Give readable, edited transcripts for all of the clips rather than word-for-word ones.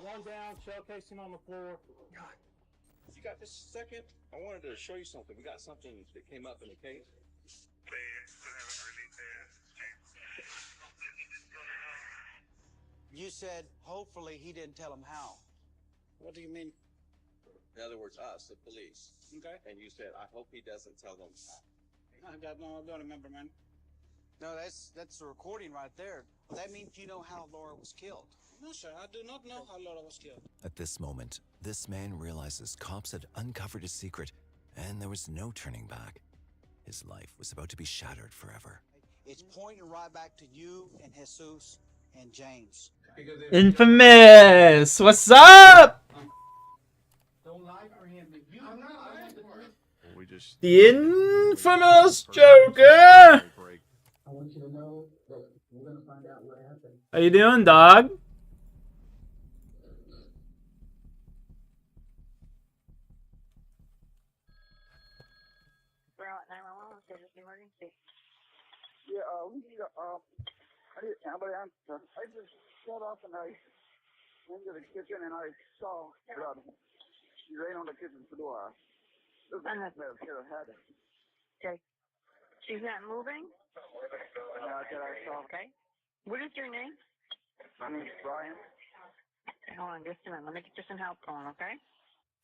one down, shell casing on the floor. God, you got just a second? I wanted to show you something. We got something that came up in the case. You said, hopefully he didn't tell him how. What do you mean? In other words, us, the police. Okay. And you said, I hope he doesn't tell them how. I don't remember, man. No, that's the recording right there. That means you know how Laura was killed. No, sir, I do not know how Laura was killed. At this moment, this man realizes cops had uncovered his secret, and there was no turning back. His life was about to be shattered forever. It's pointing right back to you and Jesus and James. Infamous! What's up? Don't lie for him. I'm not lying for him. The infamous Joker! I want you to know that we're going to find out what happened. How you doing, dog? We're out 911. This is emergency. Yeah, we need a, I just shut off and I went to the kitchen and I saw blood. She ran on the kitchen floor. Look like that should have had it. Okay. She's not moving? That I saw. Okay. What is your name? My name's Brian. Okay, hold on just a minute. Let me get you some help going, okay?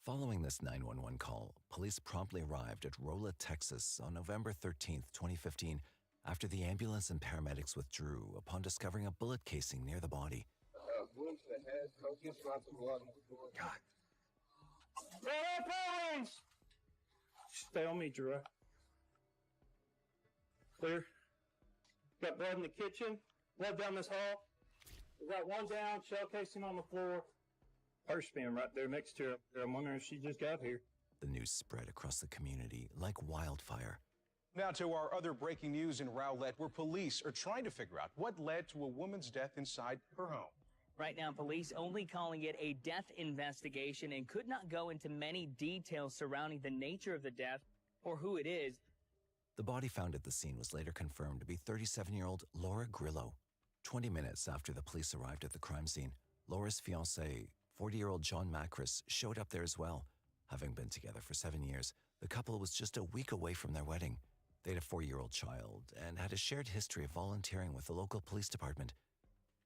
Following this 911 call, police promptly arrived at Rolla, Texas on November 13th, 2015, after the ambulance and paramedics withdrew upon discovering a bullet casing near the body. Wound to the head, copious drops of blood. God. Police! Stay on me, Drew. Clear. Got blood in the kitchen, blood down this hall. We got one down, shell casing on the floor. Purse being right there next to her. I'm wondering if she just got here. The news spread across the community like wildfire. Now to our other breaking news in Rowlett, where police are trying to figure out what led to a woman's death inside her home. Right now, police only calling it a death investigation and could not go into many details surrounding the nature of the death or who it is. The body found at the scene was later confirmed to be 37-year-old Laura Grillo. 20 minutes after the police arrived at the crime scene, Laura's fiancé, 40-year-old John Macris, showed up there as well. Having been together for 7 years, the couple was just a week away from their wedding. They had a 4-year-old child and had a shared history of volunteering with the local police department.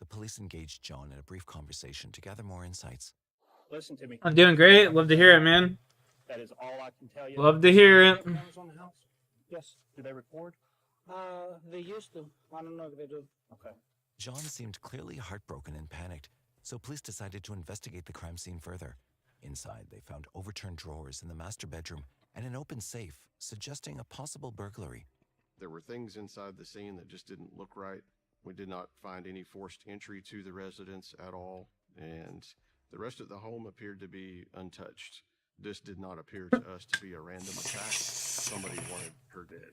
The police engaged John in a brief conversation to gather more insights. Listen to me. I'm doing great. Love to hear it, man. That is all I can tell you. Love to hear it. Cameras on the house? Yes. Do they record? They used to. I don't know if they do. Okay. John seemed clearly heartbroken and panicked, so police decided to investigate the crime scene further. Inside, they found overturned drawers in the master bedroom and an open safe, suggesting a possible burglary. There were things inside the scene that just didn't look right. We did not find any forced entry to the residence at all, and the rest of the home appeared to be untouched. This did not appear to us to be a random attack. Somebody wanted her dead.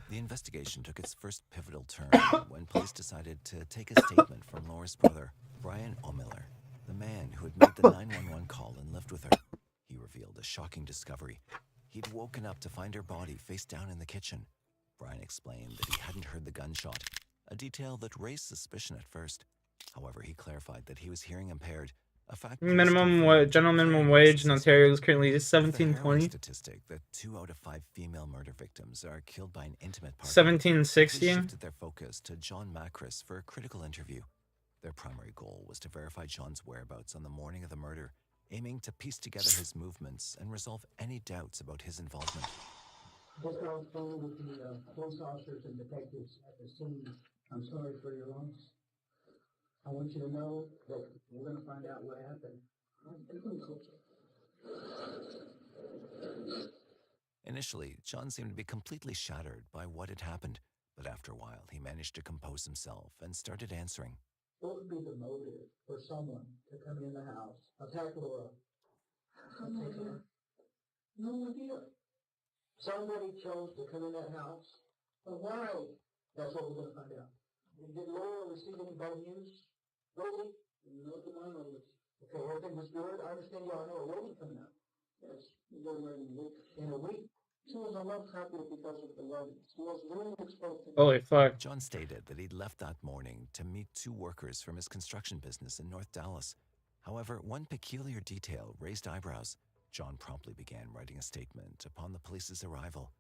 The investigation took its first pivotal turn when police decided to take a statement from Laura's brother, Brian O'Miller, the man who had made the 911 call and lived with her. He revealed a shocking discovery. He'd woken up to find her body face down in the kitchen. Brian explained that he hadn't heard the gunshot, a detail that raised suspicion at first. However, he clarified that he was hearing impaired, a fact General minimum wage in Ontario is currently $17.20. Statistic that 2 out of 5 female murder victims are killed by an intimate partner. $17.60. They shifted their focus to John Macris for a critical interview. Their primary goal was to verify John's whereabouts on the morning of the murder, aiming to piece together his movements and resolve any doubts about his involvement. Just going through with the police officers and detectives at the scene. I'm sorry for your loss. I want you to know that we're going to find out what happened. Initially, John seemed to be completely shattered by what had happened, but after a while, he managed to compose himself and started answering. What would be the motive for someone to come in the house, attack Laura? No idea. Somebody chose to come in that house. But why? That's what we're going to find out. Did Laura receive any bad news? Rosie? No, to my knowledge. Okay, everything was good. I understand y'all know a wedding coming up. Yes, we're wedding in a week. She was a love couple because of the wedding. She was really exposed to... Holy fuck. John stated that he'd left that morning to meet 2 workers from his construction business in North Dallas. However, one peculiar detail raised eyebrows. John promptly began writing a statement upon the police's arrival.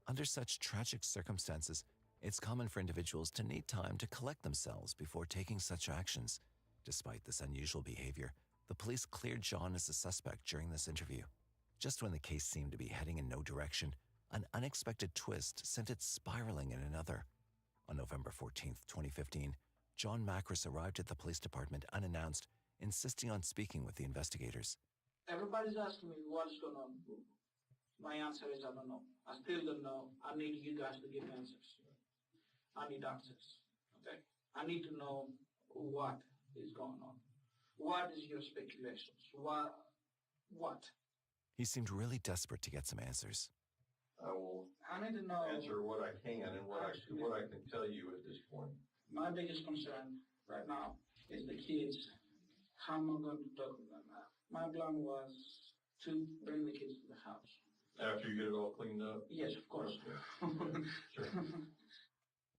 Under such tragic circumstances, it's common for individuals to need time to collect themselves before taking such actions. Despite this unusual behavior, the police cleared John as a suspect during this interview. Just when the case seemed to be heading in no direction, an unexpected twist sent it spiraling in another. On November 14th, 2015, John Macris arrived at the police department unannounced, insisting on speaking with the investigators. Everybody's asking me what's going on. My answer is I don't know. I still don't know. I need you guys to give answers. I need answers. Okay? I need to know what is going on. What is your speculations? What? He seemed really desperate to get some answers. I will I need to know. answer what I can and what I can tell you at this point. My biggest concern right now is the kids. How am I going to talk to them now? My plan was to bring the kids to the house. After you get it all cleaned up? Yes, of course. Okay. Sure.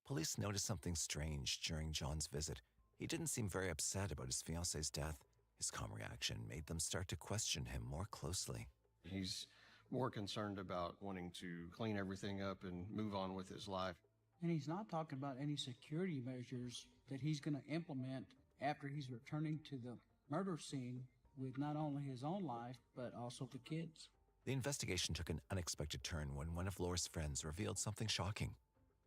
Police noticed something strange during John's visit. He didn't seem very upset about his fiance's death. His calm reaction made them start to question him more closely. He's more concerned about wanting to clean everything up and move on with his life. And he's not talking about any security measures that he's going to implement after he's returning to the murder scene with not only his own life, but also the kids. The investigation took an unexpected turn when one of Laura's friends revealed something shocking.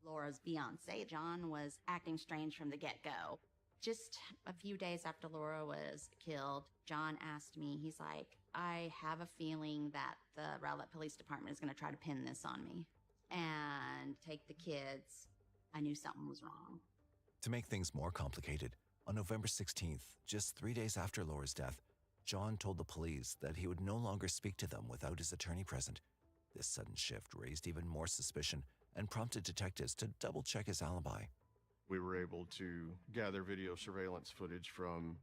Laura's fiancé, John, was acting strange from the get-go. Just a few days after Laura was killed, John asked me, he's like, I have a feeling that the Rowlett Police Department is going to try to pin this on me and take the kids. I knew something was wrong. To make things more complicated, on November 16th, just 3 days after Laura's death, John told the police that he would no longer speak to them without his attorney present. This sudden shift raised even more suspicion and prompted detectives to double-check his alibi. We were able to gather video surveillance footage from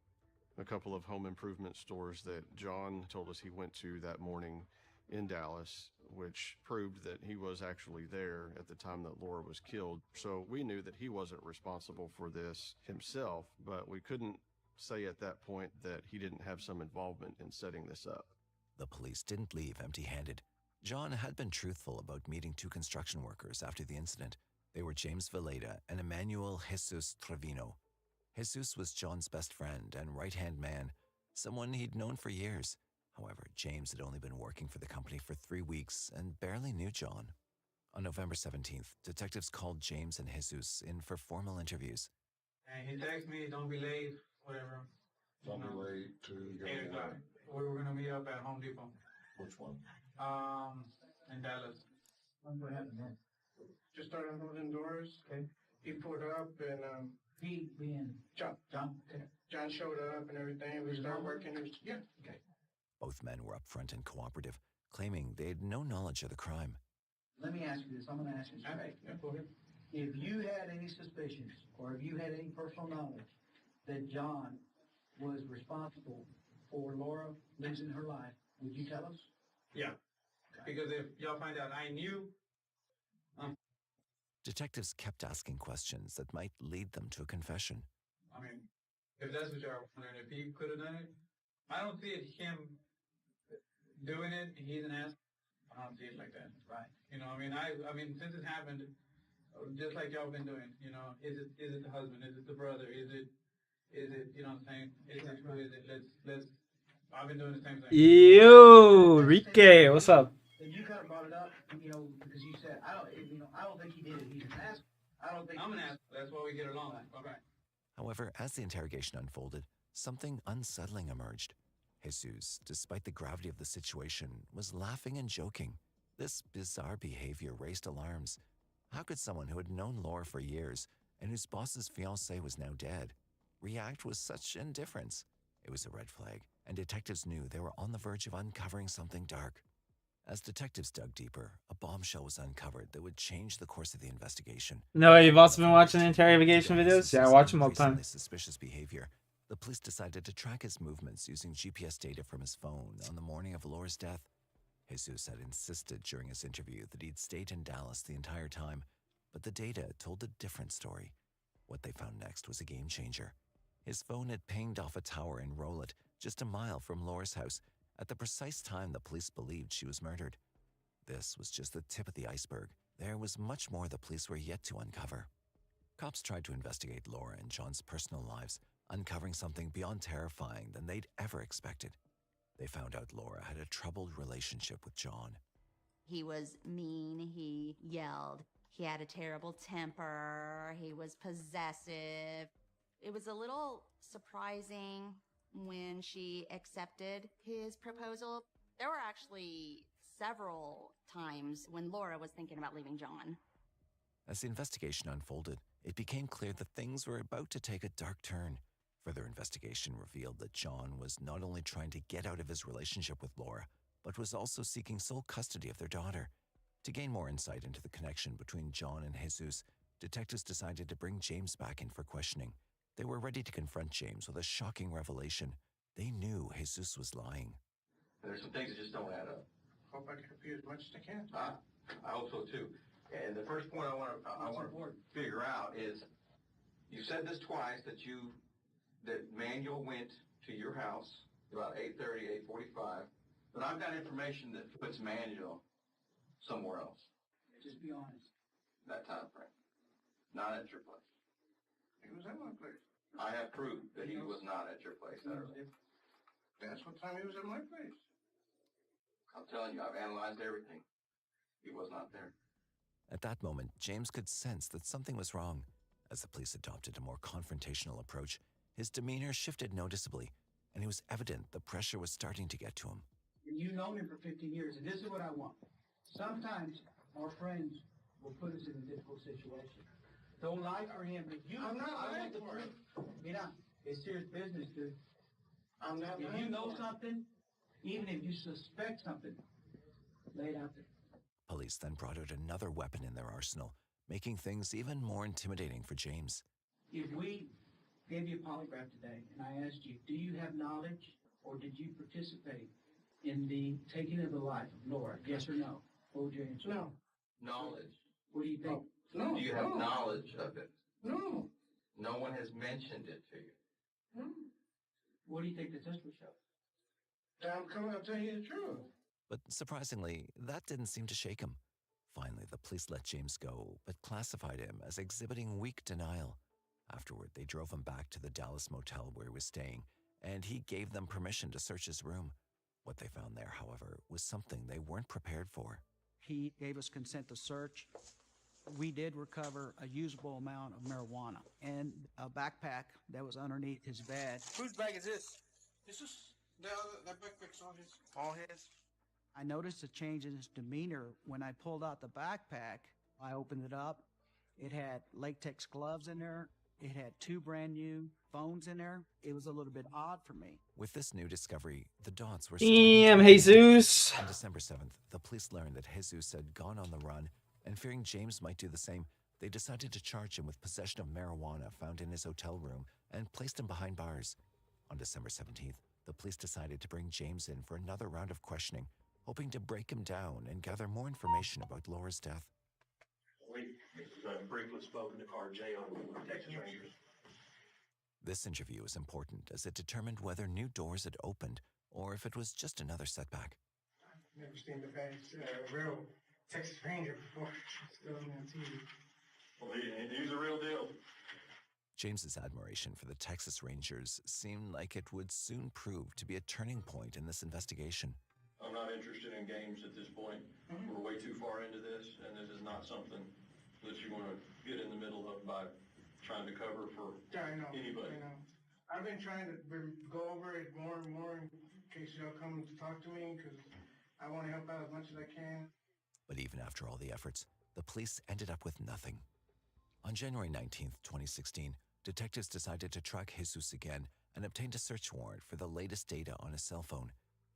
a couple of home improvement stores that John told us he went to that morning in Dallas, which proved that he was actually there at the time that Laura was killed. So we knew that he wasn't responsible for this himself, but we couldn't say at that point that he didn't have some involvement in setting this up. The police didn't leave empty-handed. John had been truthful about meeting two construction workers after the incident. They were James Veleda and Emmanuel Jesus Trevino. Jesus was John's best friend and right-hand man, someone he'd known for years. However, James had only been working for the company for 3 weeks and barely knew John. On November 17th, detectives called James and Jesus in for formal interviews. And he texted me, don't be late, whatever. Don't be late to 8 o'clock. We were going to meet up at Home Depot. Which one? In Dallas. What happened then? Just started holding doors. Okay. He pulled up and he being John. Okay. John showed up and everything. We started working. Yeah. Okay. Both men were upfront and cooperative, claiming they had no knowledge of the crime. Let me ask you this. I'm going to ask you something. Yeah, go ahead. If you had any suspicions or if you had any personal knowledge that John was responsible for Laura losing her life, would you tell us? Yeah. Because if y'all find out I knew. Detectives kept asking questions that might lead them to a confession. I mean, if that's what y'all wondering, if he could have done it, I don't see it him doing it. He's an ass. I don't see it like that. Right. You know, I mean, since it happened, just like y'all been doing, you know, is it the husband? Is it the brother? Is it, you know what I'm saying? Who is it? Let's, I've been doing the same thing. Yo, Rike, what's up? And you kind of brought it up, you know, because you said, I don't think he did it. He's an ass. I'm an ass. That's why we get along. Okay. However, as the interrogation unfolded, something unsettling emerged. Jesus, despite the gravity of the situation, was laughing and joking. This bizarre behavior raised alarms. How could someone who had known Laura for years and whose boss's fiancé was now dead react with such indifference? It was a red flag, and detectives knew they were on the verge of uncovering something dark. As detectives dug deeper, a bombshell was uncovered that would change the course of the investigation. No, you've also been watching interrogation videos? Yeah, I watch them all the time. Suspicious behavior. The police decided to track his movements using GPS data from his phone on the morning of Laura's death. Jesus had insisted during his interview that he'd stayed in Dallas the entire time, but the data told a different story. What they found next was a game changer. His phone had pinged off a tower in Rowlett, just a mile from Laura's house, at the precise time the police believed she was murdered. This was just the tip of the iceberg. There was much more the police were yet to uncover. Cops tried to investigate Laura and John's personal lives, uncovering something beyond terrifying than they'd ever expected. They found out Laura had a troubled relationship with John. He was mean, he yelled, he had a terrible temper, he was possessive. It was a little surprising when she accepted his proposal. There were actually several times when Laura was thinking about leaving John. As the investigation unfolded, it became clear that things were about to take a dark turn. Further investigation revealed that John was not only trying to get out of his relationship with Laura, but was also seeking sole custody of their daughter. To gain more insight into the connection between John and Jesus, detectives decided to bring James back in for questioning. They were ready to confront James with a shocking revelation. They knew Jesus was lying. There's some things that just don't add up. Hope I can help you as much as I can. I hope so too. And the first point I want to figure out is, you said this twice, that Manuel went to your house about 8:30, 8:45, but I've got information that puts Manuel somewhere else. Just be honest. That time frame, not at your place. He was at my place. I have proof that he was not at your place that early. That's what time he was at my place. I'm telling you, I've analyzed everything. He was not there. At that moment, James could sense that something was wrong. As the police adopted a more confrontational approach, his demeanor shifted noticeably, and it was evident the pressure was starting to get to him. You've known him for 15 years, and this is what I want. Sometimes our friends will put us in a difficult situation. Don't lie for him. I'm not lying for him. Mira, it's serious business, dude. I'm not If lying you know for him. something, even if you suspect something, lay it out there. Police then brought out another weapon in their arsenal, making things even more intimidating for James. If we gave you a polygraph today, and I asked you, do you have knowledge, or did you participate in the taking of the life of Laura? Yes or no? What would you answer? No. Knowledge. What do you think? No. Do you have knowledge of it? No. No one has mentioned it to you. No. What do you think the test will show? I'm coming, I'll tell you the truth. But surprisingly, that didn't seem to shake him. Finally, the police let James go, but classified him as exhibiting weak denial. Afterward, they drove him back to the Dallas motel where he was staying, and he gave them permission to search his room. What they found there, however, was something they weren't prepared for. He gave us consent to search. We did recover a usable amount of marijuana and a backpack that was underneath his bed. Whose bag is this? This is, that backpack's all his. All his? I noticed a change in his demeanor when I pulled out the backpack. I opened it up. It had latex gloves in there. It had 2 brand new phones in there. It was a little bit odd for me. With this new discovery, the dots were Damn, Jesus. On December 7th, the police learned that Jesus had gone on the run, and fearing James might do the same, they decided to charge him with possession of marijuana found in his hotel room and placed him behind bars. On December 17th, the police decided to bring James in for another round of questioning, hoping to break him down and gather more information about Laura's death. We briefly spoken to RJ on Texas Rangers. This interview is important as it determined whether new doors had opened or if it was just another setback. I've never seen the best real Texas Ranger before. Still on TV. Well, he's a real deal. James's admiration for the Texas Rangers seemed like it would soon prove to be a turning point in this investigation. I'm not interested in games at this point. We're way too far into this, and this is not something that you want to get in the middle of by trying to cover for anybody. I know. I've been trying to go over it more and more in case y'all come to talk to me, because I want to help out as much as I can. But even after all the efforts, the police ended up with nothing. On January 19th, 2016, detectives decided to track Jesus again and obtained a search warrant for the latest data on his cell phone.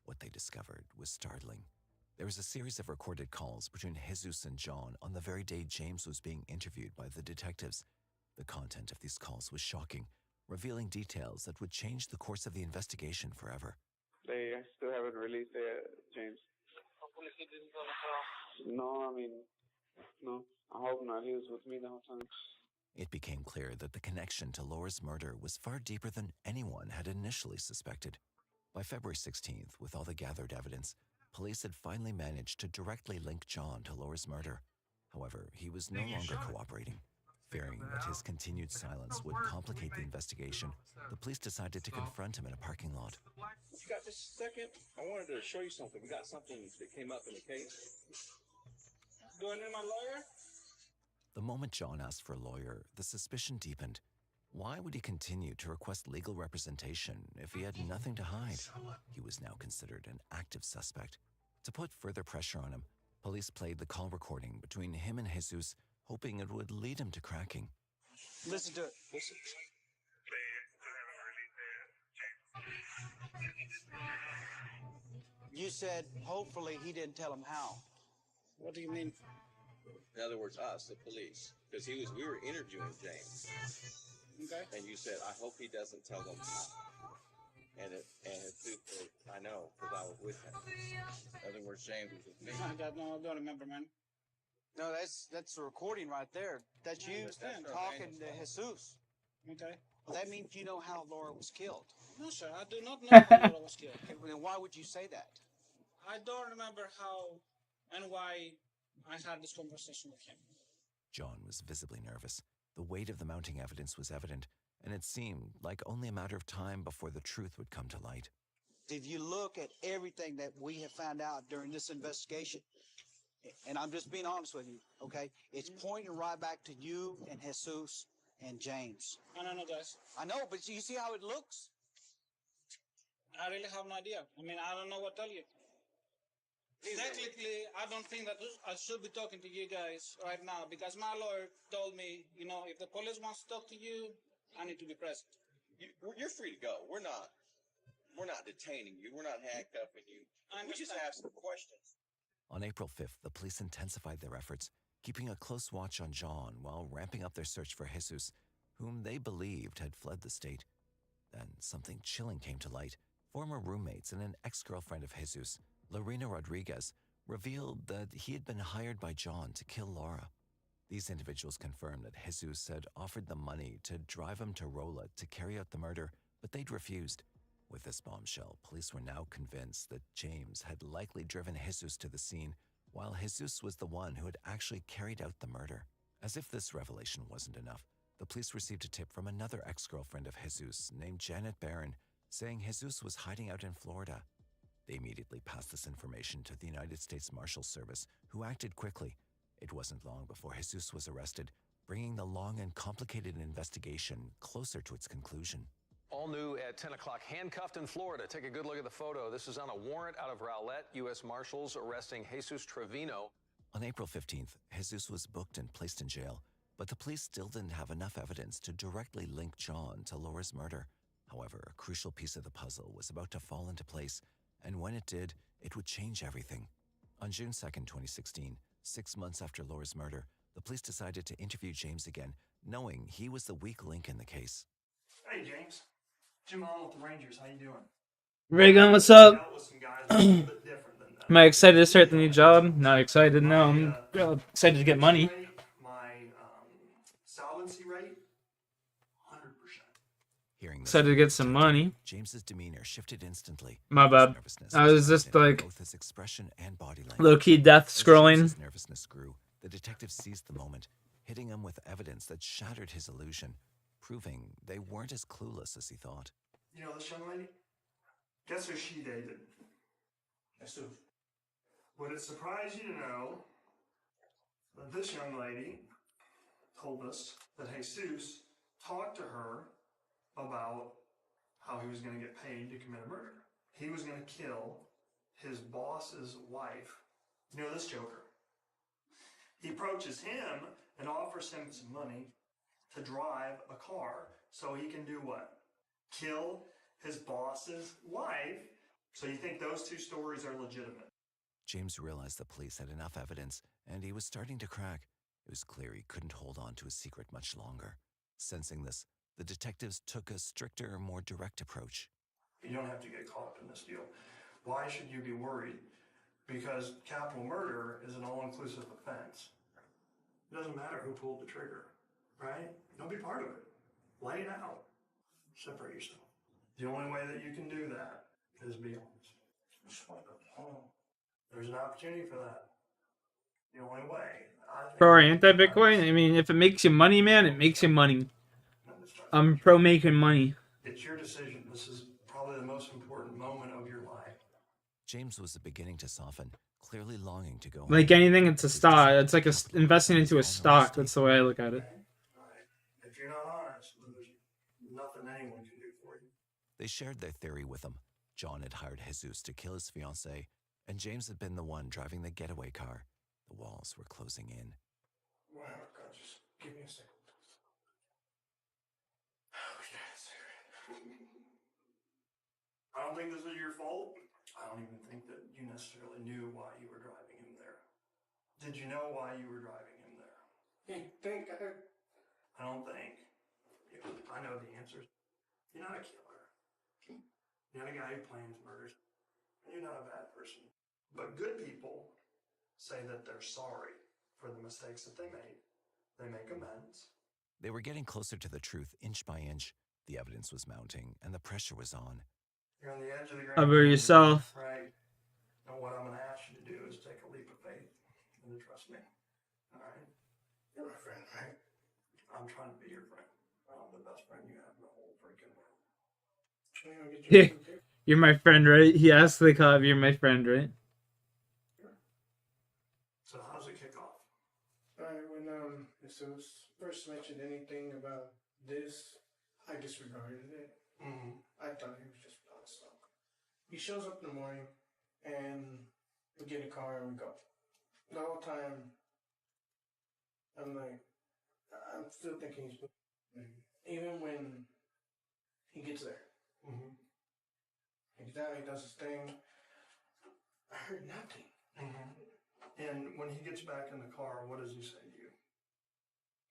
What they discovered was startling. There was a series of recorded calls between Jesus and John on the very day James was being interviewed by the detectives. The content of these calls was shocking, revealing details that would change the course of the investigation forever. They still haven't released it, James. No, I mean, no. I hope not. He was with me the whole time. It became clear that the connection to Laura's murder was far deeper than anyone had initially suspected. By February 16th, with all the gathered evidence, police had finally managed to directly link John to Laura's murder. However, he was no longer cooperating. Fearing that his continued silence would complicate the investigation, the police decided to confront him in a parking lot. You got just a second? I wanted to show you something. We got something that came up in the case. Do I need my lawyer? The moment John asked for a lawyer, the suspicion deepened. Why would he continue to request legal representation if he had nothing to hide? He was now considered an active suspect. To put further pressure on him, police played the call recording between him and Jesus, hoping it would lead him to cracking. Listen to it. Listen. You said hopefully he didn't tell him how. What do you mean? In other words, us, the police, because we were interviewing James. Okay. And you said, I hope he doesn't tell them how. And I know, because I was with him. In other words, James was with me. I don't remember, man. No, that's the recording right there. That's you talking to Jesus. Okay. Well, that means you know how Laura was killed. No, sir, I do not know how Laura was killed. Then why would you say that? I don't remember how and why I had this conversation with him. John was visibly nervous. The weight of the mounting evidence was evident, and it seemed like only a matter of time before the truth would come to light. If you look at everything that we have found out during this investigation, and I'm just being honest with you, okay? It's pointing right back to you and Jesus and James. I don't know, guys. I know, but you see how it looks? I really have no idea. I mean, I don't know what to tell you. Technically, I don't think that I should be talking to you guys right now because my lawyer told me, if the police wants to talk to you, I need to be present. You're free to go. We're not detaining you. We're not handcuffing you. We just asked some questions. On April 5th, the police intensified their efforts, keeping a close watch on John while ramping up their search for Jesus, whom they believed had fled the state. Then something chilling came to light. Former roommates and an ex-girlfriend of Jesus, Lorena Rodriguez, revealed that he had been hired by John to kill Laura. These individuals confirmed that Jesus had offered them money to drive him to Rolla to carry out the murder, but they'd refused. With this bombshell, police were now convinced that James had likely driven Jesus to the scene, while Jesus was the one who had actually carried out the murder. As if this revelation wasn't enough, the police received a tip from another ex-girlfriend of Jesus named Janet Barron, saying Jesus was hiding out in Florida. They immediately passed this information to the United States Marshals Service, who acted quickly. It wasn't long before Jesus was arrested, bringing the long and complicated investigation closer to its conclusion. All new at 10 o'clock, handcuffed in Florida. Take a good look at the photo. This is on a warrant out of Rowlett. U.S. Marshals arresting Jesus Trevino. On April 15th, Jesus was booked and placed in jail, but the police still didn't have enough evidence to directly link John to Laura's murder. However, a crucial piece of the puzzle was about to fall into place, and when it did, it would change everything. On June 2nd, 2016, 6 months after Laura's murder, the police decided to interview James again, knowing he was the weak link in the case. Hey, James. Jim on with the Rangers. How you doing? Reagan, what's up? Out with some guys a little bit different than that. Am I excited to start the new job? Not excited, no. I'm excited to get money. My solvency rate, 100%. Hearing this, Excited to get some money. James's demeanor shifted instantly. My bad. I was just like both his expression and body language. low-key death scrolling. As nervousness grew, the detective seized the moment, hitting him with evidence that shattered his illusion, proving they weren't as clueless as he thought. You know this young lady? Guess who she dated? Guess who? Would it surprise you to know that this young lady told us that Jesus talked to her about how he was going to get paid to commit a murder? He was going to kill his boss's wife. You know this joker? He approaches him and offers him some money to drive a car so he can do what? Kill his boss's wife. So you think those two stories are legitimate? James realized the police had enough evidence, and he was starting to crack. It was clear he couldn't hold on to his secret much longer. Sensing this, the detectives took a stricter, more direct approach. You don't have to get caught up in this deal. Why should you be worried? Because capital murder is an all-inclusive offense. It doesn't matter who pulled the trigger, right? Don't be part of it. Lay it out. Separate yourself. The only way that you can do that is be honest. There's an opportunity for that. The only way. Pro or anti-Bitcoin? I mean, if it makes you money, man, it makes you money. I'm pro making money. It's your decision. This is probably the most important moment of your life. James was beginning to soften, clearly longing to go Like home. anything, it's a stock. It's like investing into a stock. That's the way I look at it. If you're not honest, there's nothing anyone can do for you. They shared their theory with him. John had hired Jesus to kill his fiancée, and James had been the one driving the getaway car. The walls were closing in. Wow, God, just give me a second. I don't think this is your fault. I don't even think that you necessarily knew why you were driving him there. Did you know why you were driving him there? I don't think. I know the answers. You're not a killer. You're not a guy who plans murders. You're not a bad person. But good people say that they're sorry for the mistakes that they made. They make amends. They were getting closer to the truth inch by inch. The evidence was mounting, and the pressure was on. You're on the edge of the How ground. about yourself? Right. And what I'm going to ask you to do is take a leap of faith and to trust me. All right? You're my friend, right? I'm trying to be your friend. I'm the best friend you have in the whole freaking world. Yeah, you're my friend, right? He asked the cop, "You're my friend, right?" So how does it kick off? Alright, when Jesus first mentioned anything about this, I disregarded it. Mm-hmm. I thought he was just about stuck. He shows up in the morning, and we get a car and we go. The whole time, I'm like, I'm still thinking he's. Even when he gets there, Mm-hmm. he's down, he does his thing. I heard nothing. Mm-hmm. And when he gets back in the car, what does he say to you?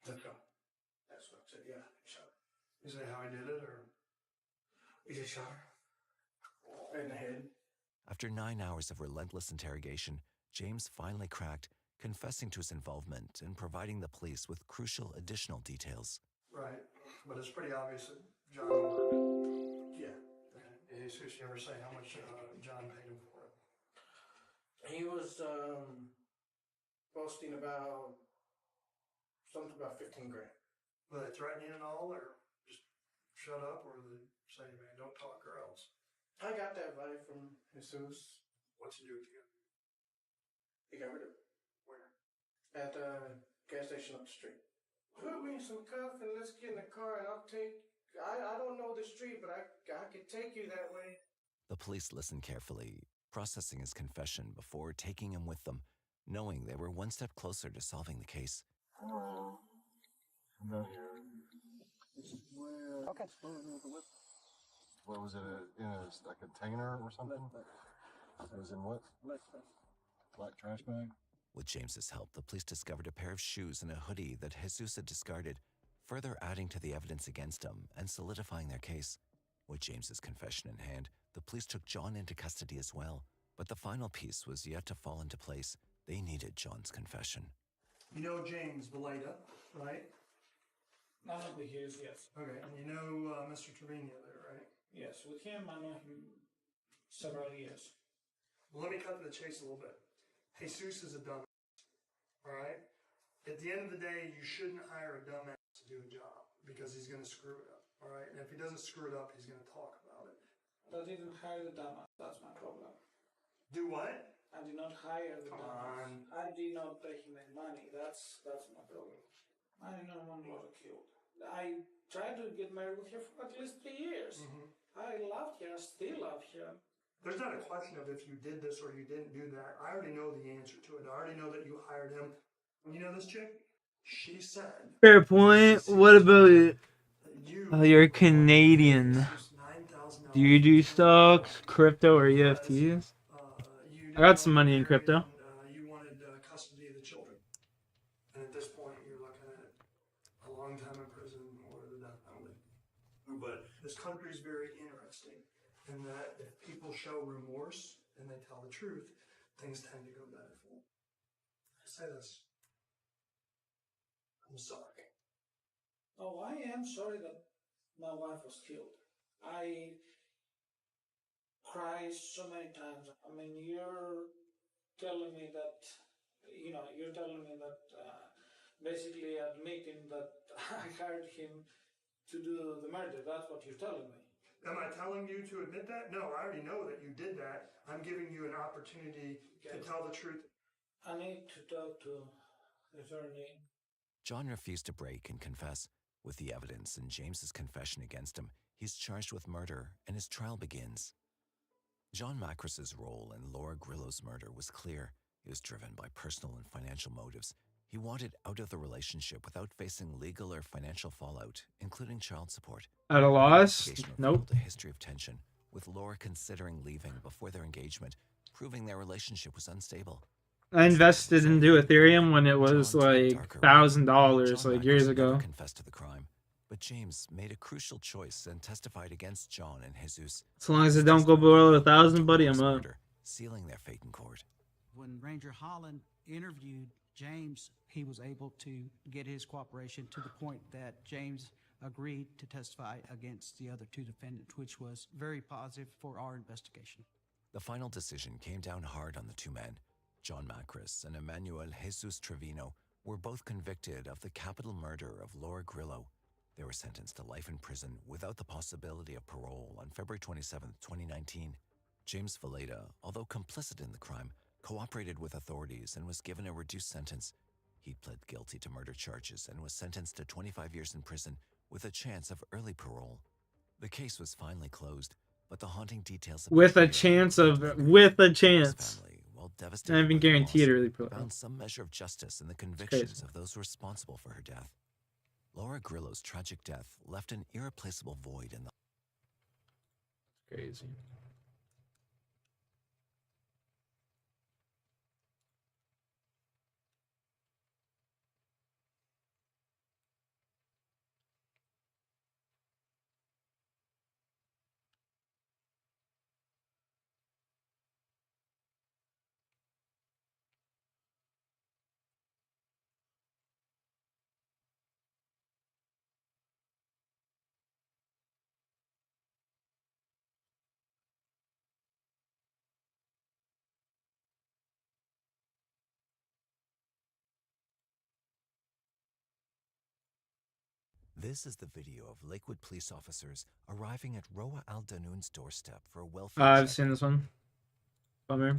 Let's go. That's what I said. Yeah, shot her. You say how he did it, or? He just shot her. Right in the head. After 9 hours of relentless interrogation, James finally cracked, confessing to his involvement and providing the police with crucial additional details. Right. But it's pretty obvious that John worked. Yeah. Jesus, you ever say how much John paid him for it? He was boasting about something about 15 grand. Were they threatening and all, or just shut up, or they say, man, don't talk or else? I got that vibe from Jesus. What's he do with you? He got rid of it. Where? At the gas station up the street. Put me in some cuff and let's get in the car and I'll take. I don't know the street, but I could take you that way. The police listened carefully, processing his confession before taking him with them, knowing they were one step closer to solving the case. Okay. What was it? In a container or something? It was in what? Black trash bag. With James's help, the police discovered a pair of shoes and a hoodie that Jesus had discarded, further adding to the evidence against him and solidifying their case. With James's confession in hand, the police took John into custody as well. But the final piece was yet to fall into place. They needed John's confession. You know James Valeda, right? I know who he is, yes. Okay, and you know Mr. Trevino there, right? Yes, with him I know him several years. Well, let me cut to the chase a little bit. Jesus is a dumbass, all right? At the end of the day, you shouldn't hire a dumbass to do a job because he's going to screw it up, all right? And if he doesn't screw it up, he's going to talk about it. I didn't hire the dumbass, that's my problem. Do what? I did not hire the Come dumbass. on. I did not pay him any money, that's my problem. I did not want Laura killed. I tried to get married with her for at least 3 years. Mm-hmm. I loved her, I still love her. There's not a question of if you did this or you didn't do that. I already know the answer to it. I already know that you hired him. You know this chick? She said... Fair point. What about it? You're Canadian. Do you do stocks, crypto, or EFTs? I got some money in crypto. You wanted custody of the children. And at this point, you're looking at a long time in prison or the death penalty. But this country is very interesting in that if people show remorse and they tell the truth, things tend to go better for them. I say this. I'm sorry. Oh, I am sorry that my wife was killed. I cry so many times. I mean, you're telling me that, you're telling me that basically admitting that I hired him to do the murder. That's what you're telling me. Am I telling you to admit that? No, I already know that you did that. I'm giving you an opportunity to tell the truth. I need to talk to the attorney. John refused to break and confess. With the evidence and James's confession against him, he's charged with murder and his trial begins. John Macris's role in Laura Grillo's murder was clear. It was driven by personal and financial motives. He wanted out of the relationship without facing legal or financial fallout, including child support. At a loss? Nope. A history of tension, with Laura considering leaving before their engagement, proving their relationship was unstable. I invested into Ethereum when it was like $1,000 like years ago. Confessed to the crime, but James made a crucial choice and testified against John and Jesus. As long as it don't go below 1,000, buddy, I'm up. Sealing their fate in court. When Ranger Holland interviewed James, he was able to get his cooperation to the point that James agreed to testify against the other two defendants, which was very positive for our investigation. The final decision came down hard on the two men. John Macris and Emmanuel Jesus Trevino were both convicted of the capital murder of Laura Grillo. They were sentenced to life in prison without the possibility of parole on February 27, 2019. James Valletta, although complicit in the crime, cooperated with authorities and was given a reduced sentence. He pled guilty to murder charges and was sentenced to 25 years in prison with a chance of early parole. The case was finally closed, but the haunting details with a chance. I haven't guaranteed early parole. Found some measure of justice in the convictions of those responsible for her death. Laura Grillo's tragic death left an irreplaceable void in the... Crazy. This is the video of Lakewood police officers arriving at Roa Al Danoon's doorstep for a welfare I've check. seen this one. Bummer.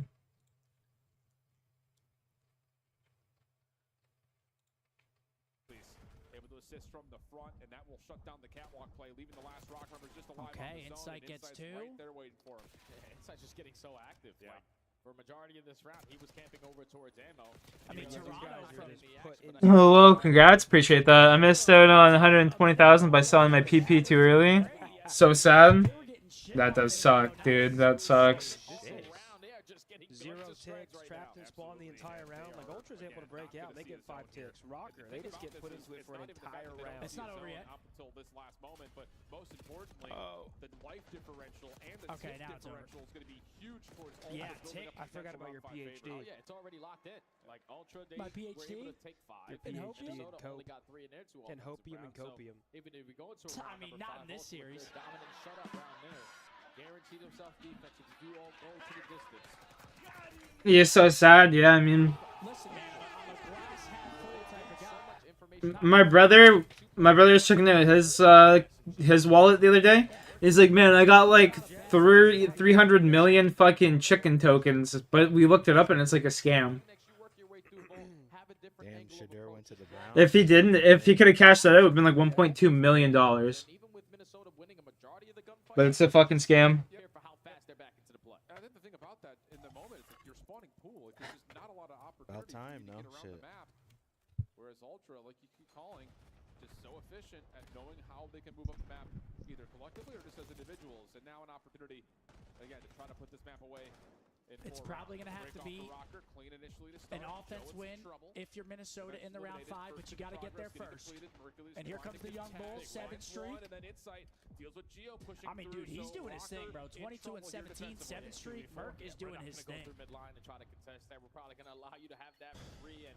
Able to assist from the front, and that will shut down the catwalk play, leaving the last rock number just alive. Okay, Insight gets two. Right there waiting for him. Yeah, Insight's just getting so active. Yeah. Like, for a majority of this round, he was camping over towards ammo. I mean, Toronto Oh, well, congrats. Appreciate that. I missed out on 120,000 by selling my PP too early. So sad. That does suck, dude. That sucks. 0 ticks, trapped and spawned the entire round. Like, Ultra's able to break out. They get 5 ticks. Rocker, they just get put into it for an entire round. It's not over yet. Up until this last moment, but most importantly, the life differential and the tick differential is going to be huge towards Ultra. Yeah, tick. I forgot about your PhD. Oh, yeah, it's already locked in. Like, Ultra, they My PhD? were able to take 5. Your PhD Minnesota and only got 3 in their 2 and hopium and copium. So even if we go into a I round mean, number not in 5, this series. dominant shutout round there. Guaranteed himself defense if you all go to the distance. You're so sad. Yeah, I mean, my brother was checking out his wallet the other day. He's like, man, I got like 300 million fucking chicken tokens, but we looked it up and it's like a scam. Damn, Shador went to the ground. If he could have cashed that out, it would have been like $1.2 million. But it's a fucking scam. I think the thing about that in the moment is that you're spawning pool. Like, there's just not a lot of opportunity About time, to no? get around Shit. the map. Whereas Ultra, like you keep calling, just so efficient at knowing how they can move up the map, either collectively or just as individuals. And now an opportunity, again, to try to put this map away. It's probably going to have to be an offense win if you're Minnesota in the round 5, but you got to get there first. And here comes the young bull, 7th streak. I mean, dude, he's doing his thing, bro. 22 and 17, 7th streak. Merc is doing his thing. We're probably going to allow you to have that free and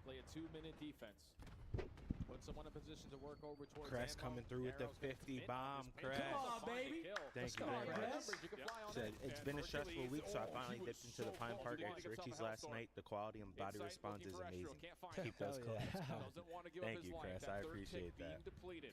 play a 2-minute defense. Put someone in position to work over towards Crest ammo. coming through with the 50 bomb. Crest. Come on, baby. Thank you very much. Said, it's been a stressful week, so I finally dipped into the Pine Park X Richie's last night. The quality and body response is amazing. Keep those collabs coming. Thank you, Crest. I appreciate that.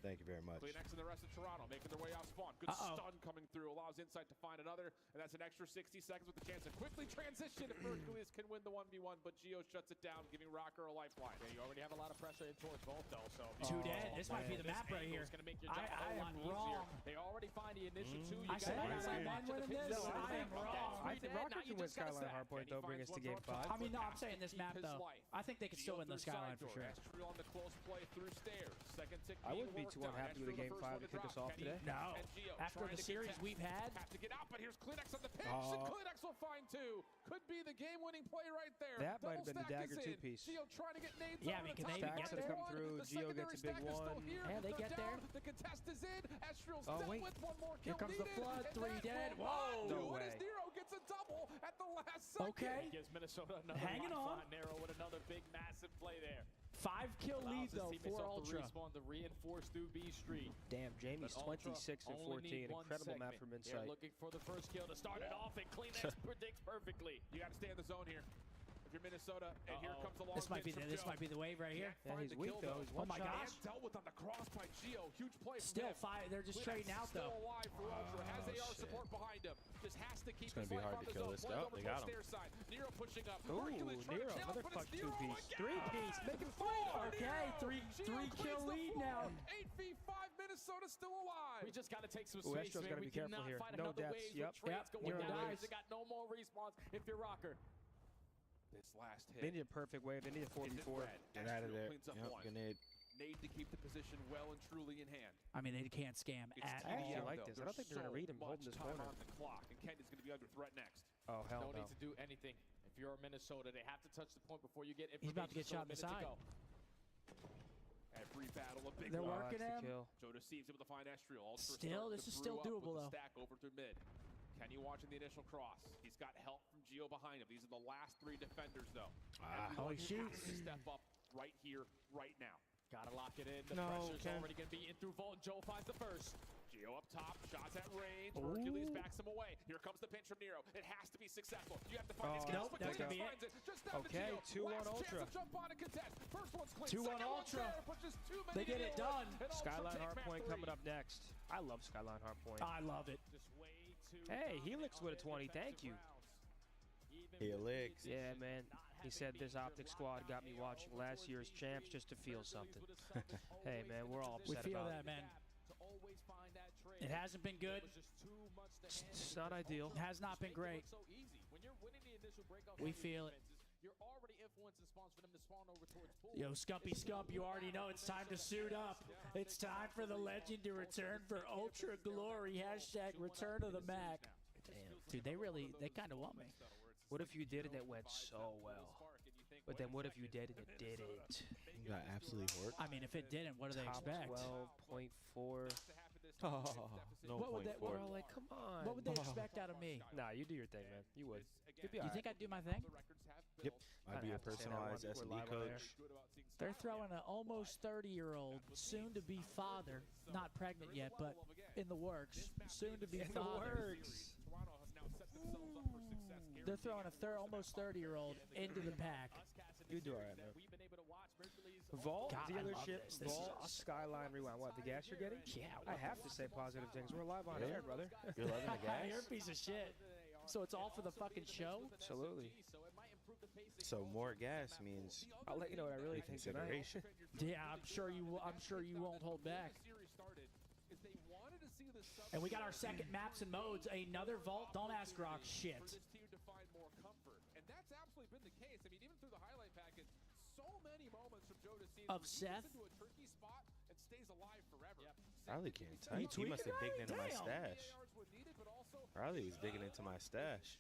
Thank you very much. Kleenex and the rest of Toronto making their way off spawn. Good stun coming through. Allows Insight to find another. And that's an extra 60 seconds with the chance to quickly transition if Hercules can win the 1v1. But Gio shuts it down, giving Rocker a lifeline. Yeah, you already have a lot of pressure in towards both, though. So Too dead. This might be the map right here. I am wrong. They already find the initial two. I said man winning this. I am wrong. I think Rocker can win Skyline Hardpoint, though, bring us to game 5. I mean, no, I'm saying this map, though. I think they could still win the Skyline for sure. On the close play through stairs. Second tick I wouldn't be too unhappy with a game 5 to kick us off today. No. After the series we've had. Have to get out, but here's Kleenex on the pitch. And Kleenex will find two. Could be the game-winning play right there. That might have been the dagger two-piece. Gio trying to get nades. Yeah, I mean, can they even get there? Come through. Gio gets a big one. Yeah, they get there. The contest is in. Estriel's dealt with one more kill. Here comes the flood. 3 dead. Whoa. No way. Nero gets a double at the last second. Okay. Gives Minnesota another hanging on. Nero with another big, massive play there. 5-kill lead, though, for Ultra. To reinforce through B Street. Damn, Jamie's 26 and 14. Incredible map from Insight. They're looking for the first kill to start it off, and Kleenex predicts perfectly. You got to stay in the zone here. If you're Minnesota, and here comes the long This might be the wave right here. Yeah, he's weak though. Oh my gosh. Dealt with on the cross by Gio. Huge play. Still 5. They're just trading out though. Still alive for Ultra. Has AR support behind him. Just has to keep. It's gonna be hard to kill this guy. They got him. Nero pushing up. Ooh, Nero, another fuck 2-piece. 3-piece. Make it 4. Okay, 3-kill lead now. 8v5. Minnesota still alive. We just got to take some Ooh, space, Estrel's man. gotta be careful here. No deaths. Yep. Nero dies. They got no more respawns if you're Rocker. This last hit. They need a perfect wave. They need a 4v4. Get out of there. Grenade. Need to keep the position well and truly in hand. I mean, they can't scam at I actually all. like this. I don't think they're going to read him holding this corner. On the clock, and Kent is going to be under threat next. Oh, hell no. No need to do anything. If you're Minnesota, they have to touch the point before you get information. He's about to get shot in the side. Every battle, a big They're working him. Joe deceives him with the fine Estriel. Still, this is still doable, though. Stack over through mid. Kenny watching the initial cross. He's got help from Gio behind him. These are the last 3 defenders, though. Oh, he shoots. Has to step up right here, right now. Gotta lock it in. The pressure's already going to be in through Vault. Joe finds the first. Gio up top, shots at range. Ooh. Hercules backs him away. Here comes the pinch from Nero. It has to be successful. You have to find his nope, that's gonna be it. Okay, 2-1 Ultra. 2-1 Ultra. They get it done. Skyline Hardpoint coming up next. I love Skyline Hardpoint. I love it. Hey, Helix with a 20. Thank you. Helix. Yeah, man. He said this Optic Squad got me watching last year's champs just to feel something. Hey, man, we're all upset We feel about that, man. It hasn't been good. It's not ideal. It has not been great. We feel it. Yo, Scumpy Scump, you already know it's time to suit up. It's time for the legend to return for Ultra Glory. # return of the Mac. Damn. Dude, they kind of want me. What if you did it and it went so well? But then what if you did and it didn't? You got absolutely horked. I mean, if it didn't, what do they expect? 12.4. No What would point they- four. We're all like, come on. What would they expect out of me? Nah, you do your thing, man. You would. You'd be You all think I'd do my thing? Yep. I'd I'd be a have to say that personalized once we're S&D live on air. coach. They're throwing an almost 30-year-old, soon-to-be father, not pregnant yet, but in the works, soon-to-be father. They're throwing a almost 30-year-old into the pack. You do all right, man. Vault, God, I love dealership, this. This is Vault, awesome. Skyline, Rewind. What, the gas you're getting? Yeah. I have to say positive things. We're live on air, brother. You're loving the gas? You're a piece of shit. So it's all for the fucking show? Absolutely. So more gas means I'll let you know what I really think tonight. consideration. Yeah, I'm sure you won't hold back. And we got our second maps and modes. Another vault. Don't ask Rock shit. And that's absolutely been the case. I mean, even through the highlight package, so many moments from Joe Deceives Of Seth? into a tricky spot and stays alive forever. Riley can't type. He must have digged into my stash. Riley was digging into my stash.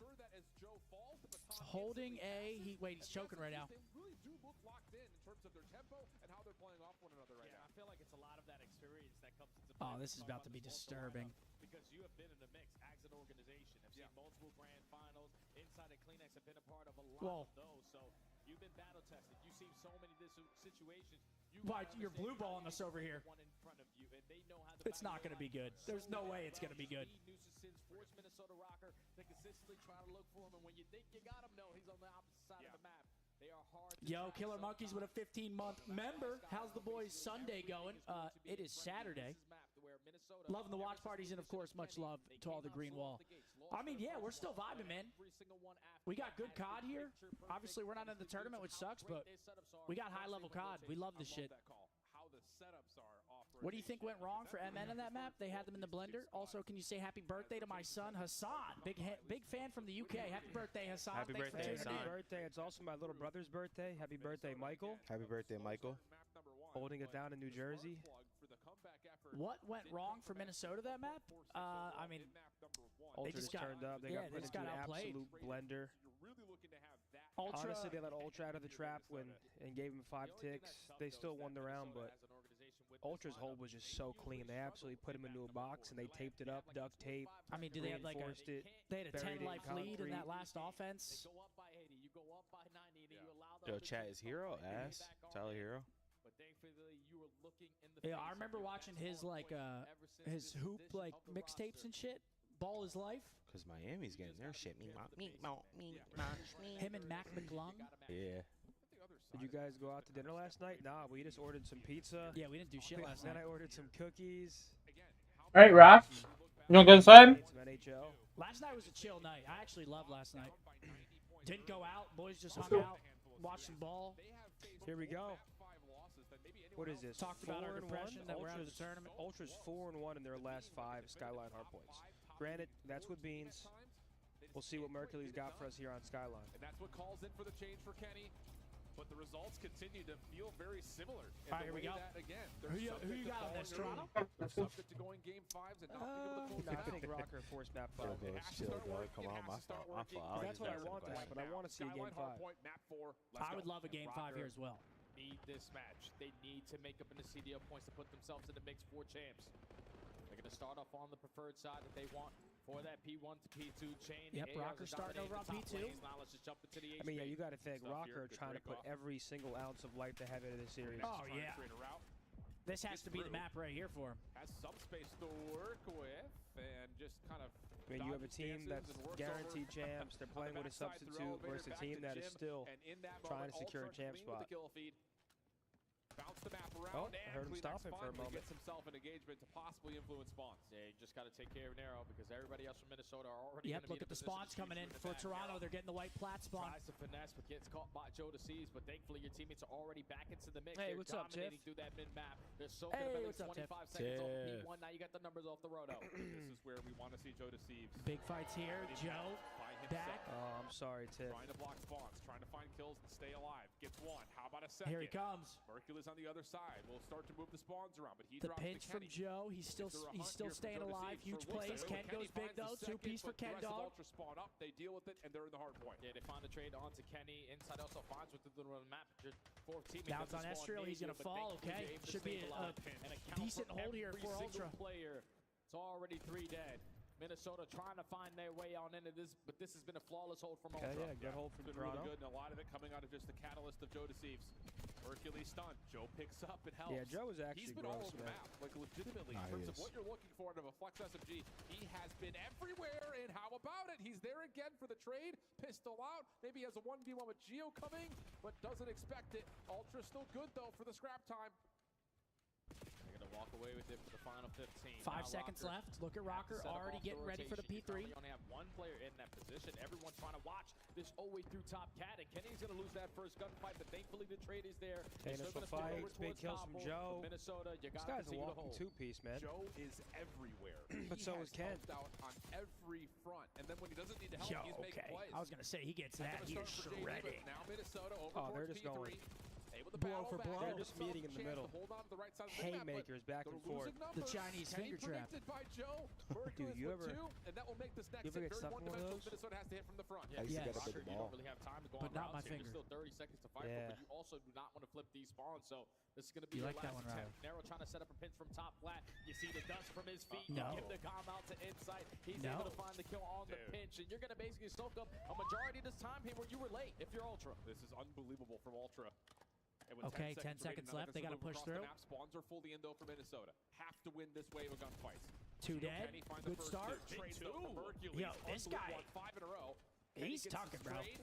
Holding A. He's choking right now. They really do look locked in terms of their tempo and how they're playing off one another right now. I feel like it's a lot of that experience that comes into Oh, this is about to be disturbing. because you have been in the mix as an organization. Have seen multiple grand finals. Inside and Kleenex have been a part of a lot Well, of those. So You've been battle tested. You've seen so many situations. Why you're blue balling us over here? It's not going to be good. There's no way it's going to be good. Force Minnesota Rocker to consistently try to look for him, and when you think you got him, no, he's on the opposite side of the map. They are hard. Yo, Killer Monkeys with a 15-month member. How's the boys' Sunday going? It is Saturday. Loving the watch parties, and of course, much love to all the Green Wall. I mean, yeah, we're still vibing, man. We got good COD here. Obviously, we're not in the tournament, which sucks, but we got high-level COD. We love this shit. What do you think went wrong for MN in that map? They had them in the blender. Also, can you say happy birthday to my son, Hassan? Big fan from the UK. Happy birthday, Hassan. Happy Thanks birthday, for Hassan. tuning in. Happy birthday. It's also my little brother's birthday. Happy birthday, Michael. Happy birthday, Michael. Holding it down in New Jersey. What went wrong for Minnesota that map? I mean, Ultra just turned up. They got put into an absolute blender. Ultra, honestly, they let Ultra out of the trap and gave him 5 ticks. They still won the round, but Ultra's hold was just so clean. They absolutely put him into a box and they taped it up, duct tape. I mean, did they have like they had a 10-life lead in that last offense? Yo, chat is Hero ass. Tyler Hero. Yeah, I remember watching his his hoop like mixtapes and shit. Ball is life. Cause Miami's getting their shit. Him and Mac McClung. Yeah. Did you guys go out to dinner last night? Nah, we just ordered some pizza. Yeah, we didn't do shit last night. Then I ordered some cookies. All right, Rock. You want to go inside? Some NHL. Last night was a chill night. I actually loved last night. Didn't go out. Boys just hung out, watched some ball. Here we go. What is this? Talked about our depression that we're out of the tournament. Ultra's 4-1 in their last 5 Skyline hardpoints. Granted, that's with beans. We'll see what Mercury's got for us here on Skyline. And that's what calls in for the change for Kenny. But the results continue to feel very similar. All right, here we go. Again, who you got on this, Toronto? They're subject to going game 5s and not being able to close I think Rocker forced map 5. Okay, chill, dog. Come on, my fault. My fault. That's what I want to happen. I want to see a game 5. Map 4. I would love a game 5 here as well. Need this match. They need to make up in the CDO points to put themselves in the mix for champs. They're going to start off on the preferred side that they want for that P1 to P2 chain. Yep, Rocker starting over on P2. Now let's just jump into the I mean, yeah, you got to think Rocker trying to put every single ounce of life they have into this series. Oh, yeah. This has to be the map right here for him. Has some space to work with and just kind of. I mean, you have a team that's guaranteed champs. They're playing with a substitute versus a team that is still trying to secure a champ spot. Bounce the map around I heard him stopping for a moment. Gets himself an engagement to possibly influence spawns. Yeah, you just got to take care of Nero because everybody else from Minnesota are already. Yep, look at the spawns coming in for Toronto. They're getting the white plat spawn. Tries to finesse, but gets caught by Joe DeCease. But thankfully, your teammates are already back into the mix. Hey, They're what's up, Tiff? dominating through that mid map. They're so good about 25 seconds off P1. Now you got the numbers off the roto. This is where we want to see Joe DeCease. Big fights here. Joe back. Oh, I'm sorry, Tiff. Trying to block spawns, trying to find kills and stay alive. Gets one. How about a second? Here he comes. Mercury's on the other side. We'll start to move the spawns around, but he the drops pinch from Joe. He's still staying alive. Huge plays. Ken goes big though. 2-piece for Ken Dog. Ultra spawn up. They deal with it, and they're in the hard point. Yeah, they find the trade onto Kenny. Inside also finds with the little map. Just 4 teammates. Now it's on Estriel. He's gonna fall. Okay, should be a decent hold here for Ultra. Player. It's already 3 dead. Minnesota trying to find their way on into this, but this has been a flawless hold from Ultra. Yeah, good hold from Toronto. Really good, and a lot of it coming out of just the catalyst of Joe DeCease. Hercules stunned. Joe picks up and helps. Yeah, Joe is actually He's been all over the map, like legitimately. In terms of what you're looking for out of a Flex SMG, he has been everywhere, and how about it? He's there again for the trade. Pistol out. Maybe he has a 1v1 with Geo coming, but doesn't expect it. Ultra's still good, though, for the scrap time. They're going to walk away with it for the final 15. 5 seconds left. Look at Rocker already getting ready for the P3. You only have 1 player in that position. Everyone trying to watch this all the way through top cat. And Kenny's going to lose that first gunfight, but thankfully the trade is there. Initial fight, big kills from Joe. Minnesota, you this got guy's a walking 2-piece, man. Joe is everywhere. But so is Ken. Out on every front, and then when he doesn't need the help, he's making plays. I was going to say he gets that. He is shredded. Now Minnesota over they're just P3. going. They blow for blow. They're just meeting in the middle. Haymakers back and forth. The Chinese finger trap. Dude, you ever get stuck in one of those? Minnesota has to hit from the front. I used to get a Rocker, big you ball. don't really have time to go But on not my routes here. finger. There's still 30 seconds to fight for, but you also do not want to flip these spawns. So this is going to be You your like that last one, attempt. Narrow trying to set up a pinch from top flat. You see the dust from his feet. No. Give the calm out to inside. He's No. able to find the kill on the pinch, and you're going to basically soak up a majority of this time here where you were late if you're Ultra. This is unbelievable from Ultra. And with Okay, 10 seconds remaining, left. They got to push through. Map. Spawns are fully in though for Minnesota. Have to win this wave of gunfights. Two Geo, dead. can he find the Good first start. two? Trades though from Hercules. Yo, this guy. Unbelievable. 5 in a row. Can he He's get talking, this bro. trade?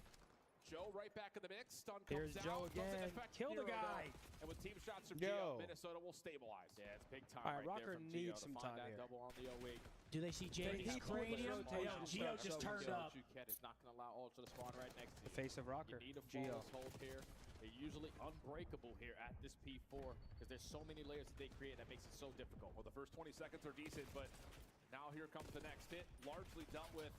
Joe right back in the mix. Stun Here's comes Joe out. Doesn't again. affect Kill the Nero, guy. though. And with team shots from Yo. Geo, Minnesota will stabilize. Yeah, it's big time All right, right Rocker there from Geo needs to some find time that here. double on the 08. Do they see Jamie's He cranium? rotation Yo, Geo stuff, just so turned good. up. Juquette is not going to allow Ultra to spawn right next to The you. face of Rocker. You need a Geo. flawless hold here. They're usually unbreakable here at this P4 because there's so many layers that they create that makes it so difficult. Well, the first 20 seconds are decent, but now here comes the next hit. Largely dealt with.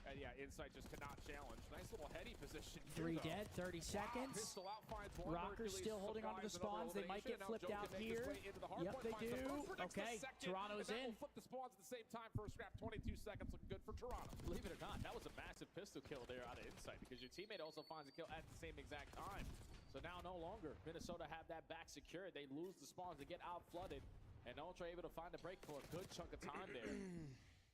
And yeah, Insight just cannot challenge. Nice little heady position here, 3 though. dead, 30 seconds. Pistol out, finds one. Rocker's Hercules still holding onto the survives another spawns. They might get elimination. Now flipped Joe out can make his here. way into the hard Yep, point, they finds the do. first, predicts the Okay, second, Toronto's and that in. will flip the spawns at the same time for a scrap. 22 seconds, looking good for Toronto. Believe it or not, that was a massive pistol kill there out of Insight because your teammate also finds a kill at the same exact time. So now no longer Minnesota have that back secured. They lose the spawns, they get out flooded, and Ultra able to find a break for a good chunk of time there.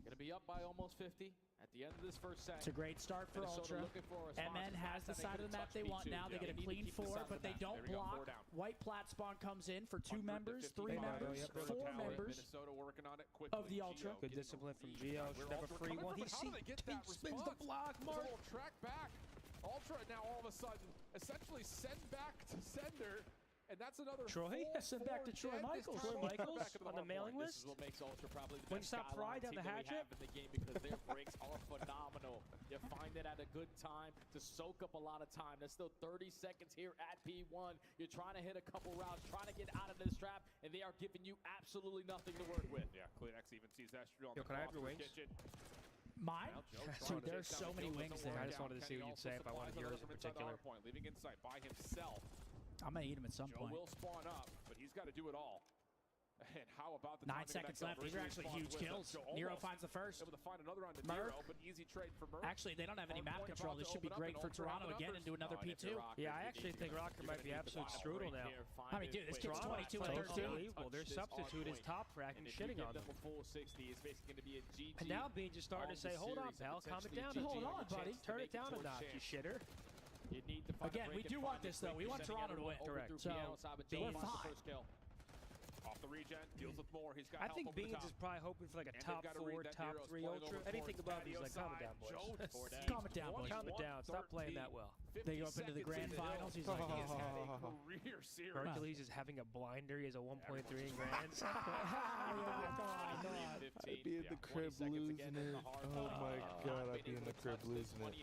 Gonna be up by almost 50 at the end of this first set. It's a great start for Minnesota Ultra. looking for a response. MN has the side of the map they want now. They get a clean 4, but they don't block. White plat spawn comes in for 2 members, 3 members, 4 members Minnesota working on it quickly. of the Ultra. Good discipline from Geo. Should have a free one. He spins the block, Mark. A little track back. Ultra now all of a sudden essentially send back to sender. And that's another Troy? Send back to Troy Michaels. Troy Michaels on the mailing list. This is what makes Ultra probably the best Wingstop skyline Pride have team the that hat we trick? have in the game because their breaks are phenomenal. You find it at a good time to soak up a lot of time. There's still 30 seconds here at P1. You're trying to hit a couple rounds, trying to get out of this trap, and they are giving you absolutely nothing to work with. Yeah, Cleanex even sees that on Yo, the can I have your cross wings? kitchen. Mine? Dude, there's so many wings there. I just wanted to see what you'd say if I wanted yours in particular. Leaving Insight by himself. I'm going to eat him at some Joe point. will spawn up, but he's got to do it all. And how about the 9 seconds left. These are actually huge kills. Nero finds the first. Able to find another on to Merc. Nero, but easy trade for Merc. Actually, they don't have any map control. This should be great for Toronto again and do another P2. Yeah, I actually think Rocker might be absolute strudel now. I mean, dude, this kid's 22 and 13. Unbelievable. Their substitute is top frack and shitting on them. And now Bean just started to say, hold on, pal, calm it down. Hold on, buddy. Turn it down a notch, you shitter. Again, we do want this, though. We want Toronto to win. Correct. So, we're fine. Off the regen, deals with more. He's got I help think over the Beans top. is probably hoping for like a And top they've gotta 4, read that top Nero's 3 playing ultra. over Anything towards above is patio like, calm it side. down, boys. Joe Calm it down, boys. Calm it down. Stop playing that well. They go up into the grand finals. He's like, He has had a career series. Hercules is having a blinder. He has a 1.3 in grands. I'd be in the crib losing it. Oh my god, I'd be in the crib losing it.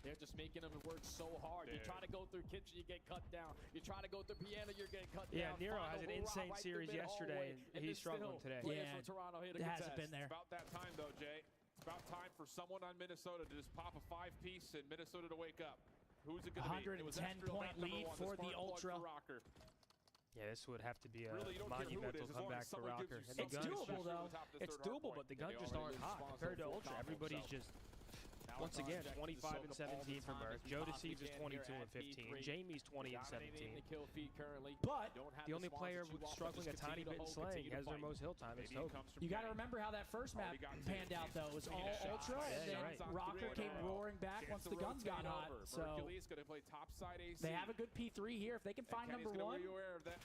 They're just making them work so hard. You try to go through kitchen, you get cut down. You try to go through piano, you're getting cut Yeah, down. Nero Final has an hurrah insane right series through yesterday, mid-hallway. and he's still struggling today. players Yeah, from Toronto here to it hasn't contest. been there. It's about that time, though, Jay. It's about time for someone on Minnesota to just pop a 5-piece and Minnesota to wake up. Who's it going to be? It was 110-point lead for the Ultra. Rocker. Yeah, this would have to be a Really, you don't care who it monumental is, as long comeback as for someone Rocker. gives you And the It's guns, doable, though. it's doable, but the guns just aren't hot compared to Ultra. Everybody's just, once again, 25 and 17 for Merc. Joe Deceives is 22 and 15. Jamie's 20 and 17. But the only player who's struggling a tiny bit in slaying has their most hill time is Toby. you got to remember how that first map panned out, though. It was all Ultra, and then Rocker came roaring back once the guns got hot. So they have a good P3 here. If they can find number 1,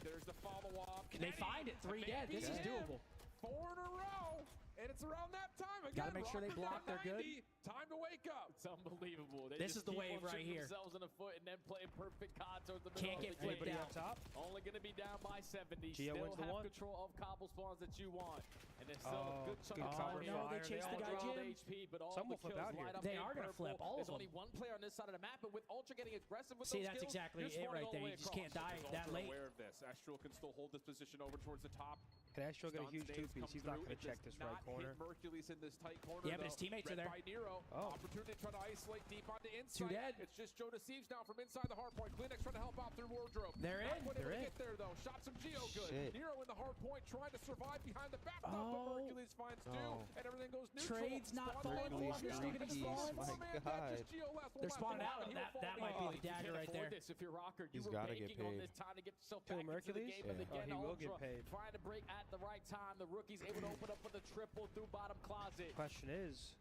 there's the follow-up. they find it. 3 dead. This is doable. 4 in a row, and it's around that time again. Gotta make sure they block. They're good. Time to wake up. It's unbelievable. They This just is the keep wave on right shooting here. themselves in the foot and then playing perfect contours. The Can't get flipped Anybody out. up top? Only going to be down by 70. Gio Still wins the have one. control of cobble spawns that you want. And there's still a good chunk good of cover time. no, fire. they chased the guy, all Jim. HP, but all Some the will flip kills out here. light up They in are gonna purple. flip, all of There's them. only one player on this side of the map, but with Ultra getting aggressive with See, those that's kills, exactly you're it spawning right all there. the You way just across. can't die Ultra that late. aware of this. Astral can still hold this position over towards the top. Can Astro get a huge two-piece? He's not going to check this right corner. Mercules in this tight corner. Yeah, but his teammates are there. By Nero. Oh. Opportunity to try to isolate deep onto inside. Two dead. It's just Joe Deceives now from inside the hard point. Kleenex trying to help out through wardrobe. They're in. They're in. Get there though. Shots from Geo good. Shit. Nero in the hard point trying to survive behind the back. But Mercules finds two, and everything goes neutral. Trade's not falling off. They're still getting spawned. My God. They're spawning out. That might be the dagger right there. If you're Rocker, you He's were gotta get banking on paid. this time to get yourself Kill back into the Mercules? game, but Yeah. again, Oh, he will get Ultra paid. trying to break at the right time. The rookie's able to open up with a triple through bottom closet. Question is,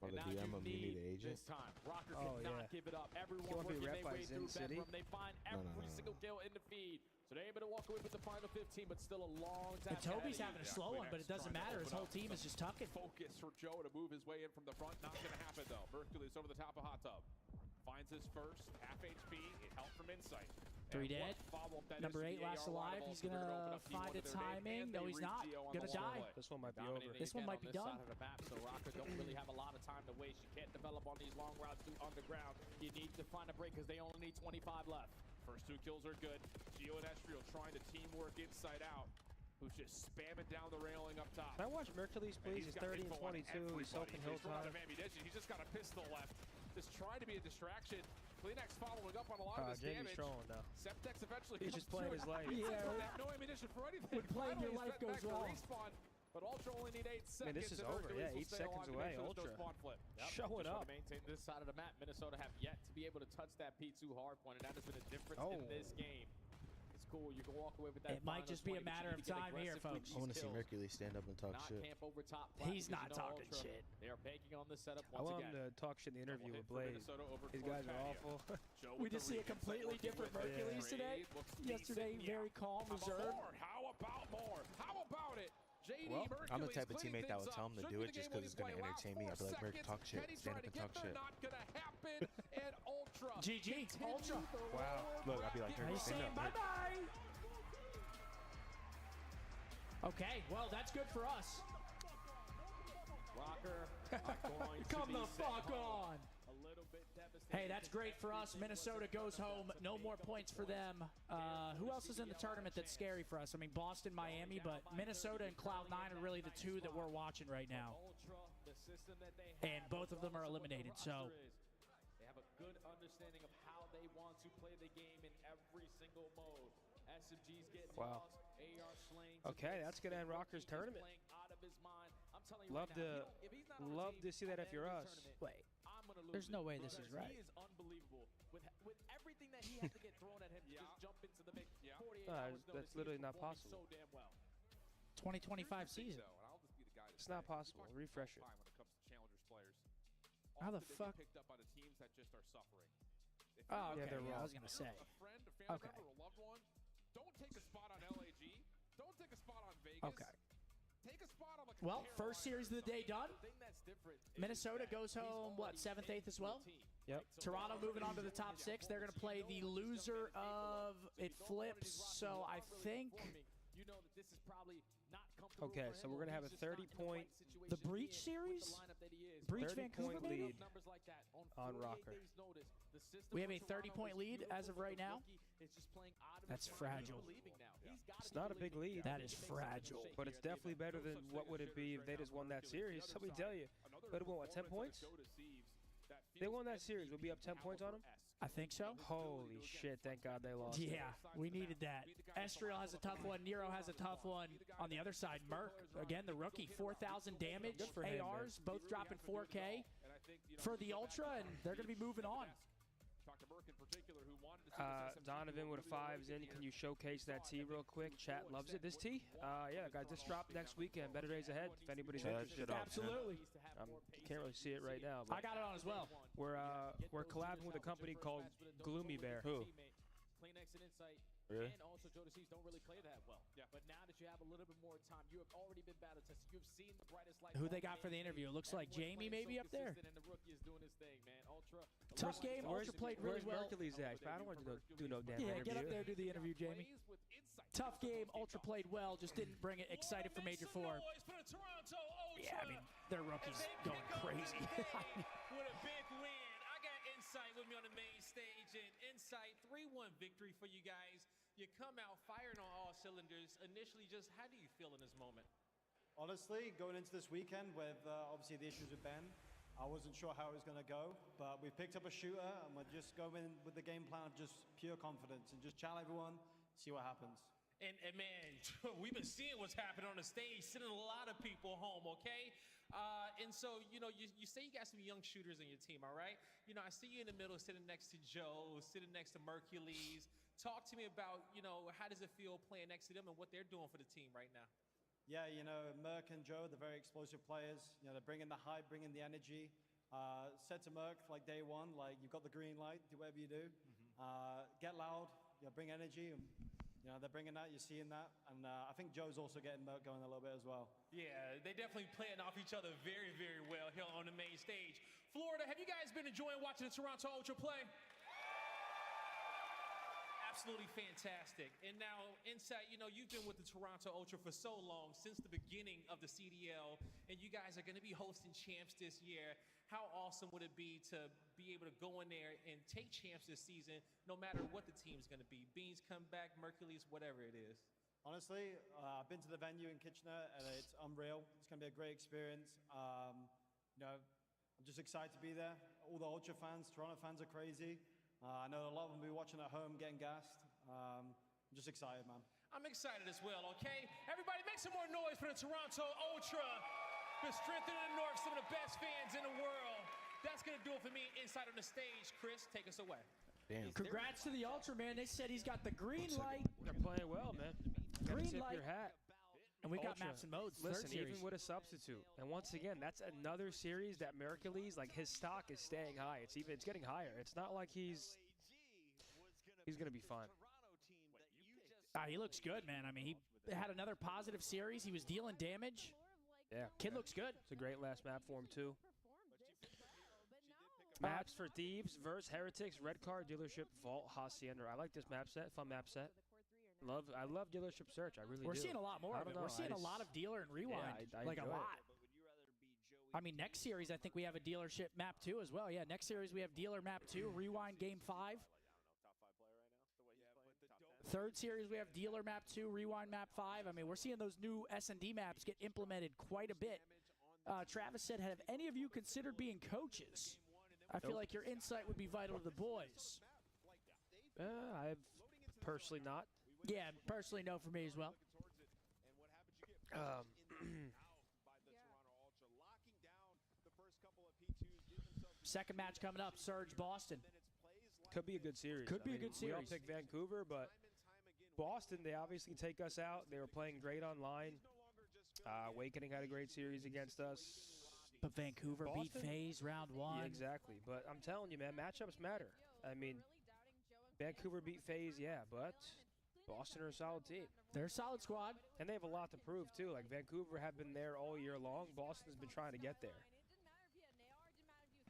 Or the And now DM of you need need an agent. this time. Rocker Oh, cannot yeah. give it up. Everyone Can't be working rep their by way Zin through City. bedroom. They find every single kill in the feed. So they're able to walk away with the final 15, but still a long time. And Toby's having a slow one, but it doesn't matter. His whole team is just tucking. Focus for Joe to move his way in from the front. Not going to happen, though. Mercules over the top of Hot Tub. Finds his first. Half HP. It helped from insight. 3 dead. Number 8 last alive. He's going to find a timing. No, he's not. Going to die. This one might be over. This one might be done. Side of the map, so Rocker don't really have a lot of time to waste. You can't develop on these long routes through underground. You need to find a break because they only need 25 left. First 2 kills are good. Geo and Estriel trying to teamwork inside out. Who's just spamming down the railing up top. Can I watch Mercules, please? He's 30 and 22. He's soaking hill He's out time. of ammunition. He's just got a pistol left. Just trying to be a distraction. Kleenex following up on a lot of this Jamie's damage. trolling now. Septex eventually He's comes just playing through. his life. Yeah. They have no ammunition for anything. When playing your Finally, life he's goes back to wrong. respawn, but Ultra only need 8 seconds. Man, this is and over. Hercules Yeah, will 8 stay seconds alive to away. make sure there's no Ultra spawn flip. showing just up. To maintain this side of the map, Minnesota have yet to be able to touch that P2 hard point, and that has been a difference in this game. It's cool. You can walk away with that. It might just be a matter of time here, folks. I want to see Mercules stand up and talk shit. Camp over top He's not because talking Ultra, shit. They are banking on this setup I once want again. him to talk shit in the interview with Blaze. Minnesota over These towards guys are patio. awful. Joe We with just the see a read. completely different Mercules today. Yesterday, very calm, reserved. How about more? How about it? JD Well, Mercules I'm the type of cleaning teammate that would things tell up. him to Should do be it the just game because it's winning going to play. entertain me. I'd be like, Last Merc, 4 talk shit. seconds. Stand up and Kenny's talk trying to shit. get there, not gonna happen. And Ultra. GG, Ultra. Wow. Look, I'd be like, He's Merc, stand saying up. Merc. bye-bye. Okay, well, that's good for us. Rocker are going to Come be the sent fuck home. on. A little bit devastated. Hey, that's great for us. Minnesota goes home. No more points for them. Who else is in the tournament that's scary for us? I mean, Boston, Miami, but Minnesota and Cloud9 are really the 2 that we're watching right now. And both of them are eliminated, so... They have a good understanding of how they want to play the game in every single mode. SMG's getting Wow. lost. AR slain. Okay, that's gonna end Rocker's tournament. Out of his mind. I'm telling you Love right now, to if he's not on the love team to see that at if the you're end of us. the tournament, Wait. I'm gonna lose There's no it way this because is right. He is unbelievable. With everything that he has to get thrown at him to just jump into the mix. 48 hours That's notice, he literally is not performing possible. So damn well. 2025 season. It's not possible. Refresh it. When it comes to challengers players. How the Often they get fuck? picked up by the teams that just are suffering. If Oh, you're okay. they're Yeah, I wrong. was going to say. a friend, a family Okay. member, a loved one, don't take a spot on LAG. Don't take a spot on Vegas. Okay. Take a spot on like Well, first series of the day done. The thing that's different is Minnesota that goes he's home, what, already 7th, 8th as well? team. Yep. Toronto moving on to the top 6. They're going to play the loser of it flips. So I think You know that this is probably not comfortable Okay, for so him, we're or gonna have a he's just not in the 30-point right situation the to be Breach in series, with the lineup that he is. Breach 30-point Vancouver, maybe? lead Numbers like that on on 48 Rocker. days notice. The system We have for a Toronto 30-point is lead beautiful, as of but right the now. rookie is just playing out of That's his mind. He's fragile. believing now. He's gotta It's be not a big believing. lead. That is fragile. But it's definitely better than what would it be if they just won that series. Let me tell you. They'd have won, what, 10 points? They won that series. We'll be up 10 points on them? I think so. Holy shit, thank God they lost. Yeah, we needed that. Estriel has a tough one. Nero has a tough one. On the other side, Merc, again, the rookie, 4,000 damage. Good for him, ARs, both dropping 4K for the Ultra, and they're going to be moving on. Donovan with a 5s in. Can you showcase that tee real quick? Chat loves it. This tee? Yeah, guys, this drop next weekend. Better days ahead. If anybody's interested. Absolutely. Can't really see it right now. I got it on as well. We're collabing with a company called Gloomy Bear. Who? Kleenex and Insight. Really? And also Joe Deceives don't really play that well. Yeah. But now that you have a little bit more time, you have already been battle tested. You've seen the brightest light. Who they got for the interview? It looks like Jamie maybe up there. And the rookie is doing his thing, man. Ultra. Tough game. Ultra played really well. Where's Mercules at? I don't want to do no damn Yeah, interview. get up there, do the interview, Jamie. Tough game. Ultra played well, just didn't bring it. Excited for Major 4. Yeah, I mean, their rookie's going crazy. What a big win. I got Insight with me on the main stage, and Insight 3-1 victory for you guys. You come out firing on all cylinders. Initially, just how do you feel in this moment? Honestly, going into this weekend with obviously the issues with Ben, I wasn't sure how it was going to go, but we picked up a shooter and we're just going with the game plan of just pure confidence and just challenge everyone, see what happens. And man, we've been seeing what's happening on the stage, sending a lot of people home, okay? And so, you know, you say you got some young shooters in your team, all right? You know, I see you in the middle sitting next to Joe, sitting next to Mercules. Talk to me about, you know, how does it feel playing next to them and what they're doing for the team right now? Yeah, you know, Merc and Joe, they're very explosive players. You know, they're bringing the hype, bringing the energy. Said to Merc, like day one, like you've got the green light, do whatever you do. Get loud, you know, bring energy. And, you know, they're bringing that, you're seeing that. And I think Joe's also getting Merc going a little bit as well. Yeah, they definitely playing off each other very, very well here on the main stage. Florida, have you guys been enjoying watching the Toronto Ultra play? Absolutely fantastic. And now, Insight, you know, you've been with the Toronto Ultra for so long, since the beginning of the CDL, and you guys are going to be hosting champs this year. How awesome would it be to be able to go in there and take champs this season, no matter what the team's going to be? Beans come back, Mercules, whatever it is. Honestly, I've been to the venue in Kitchener, and it's unreal. It's going to be a great experience. You know, I'm just excited to be there. All the Ultra fans, Toronto fans are crazy. I know a lot of them will be watching at home, getting gassed. I'm just excited, man. I'm excited as well, okay? Everybody make some more noise for the Toronto Ultra. The strength in the North, some of the best fans in the world. That's going to do it for me inside on the stage. Chris, take us away. Damn. Congrats to the Ultra, man. They said he's got the green light. They're playing well, man. Green Tip light. your hat. And we got Ultra. maps and modes. Listen, third series. even with a substitute, and once again, that's another series that Mercules, like his stock is staying high. It's getting higher. It's not like he's gonna be fine. He looks good, man. I mean, he had another positive series. He was dealing damage. Yeah, kid looks good. It's a great last map for him too. Maps for Thieves versus Heretics, Red Car, Dealership, Vault, Hacienda. I like this map set. Fun map set. I love Dealership Search. I really do. We're seeing a lot more of it. We're seeing a lot of dealer and rewind. Yeah, I like a enjoy lot. I mean, next series, I think we have a dealership map 2 as well. Yeah, next series we have dealer map 2, rewind game 5. Third series we have dealer map 2, rewind map 5. I mean, we're seeing those new S&D maps get implemented quite a bit. Travis said, have any of you considered being coaches? I feel like your insight would be vital to the boys. I've personally not. Yeah, personally no for me as well. Second match coming up, Surge Boston. Could be a good series. Could be a good series. We all picked Vancouver, but Boston, they obviously take us out. They were playing great online. Awakening had a great series against us. But Vancouver beat FaZe round 1. Yeah, exactly. But I'm telling you, man, matchups matter. I mean, Vancouver beat FaZe, yeah, but Boston are a solid team. They're a solid squad. And they have a lot to prove, too. Like, Vancouver have been there all year long. Boston's been trying to get there.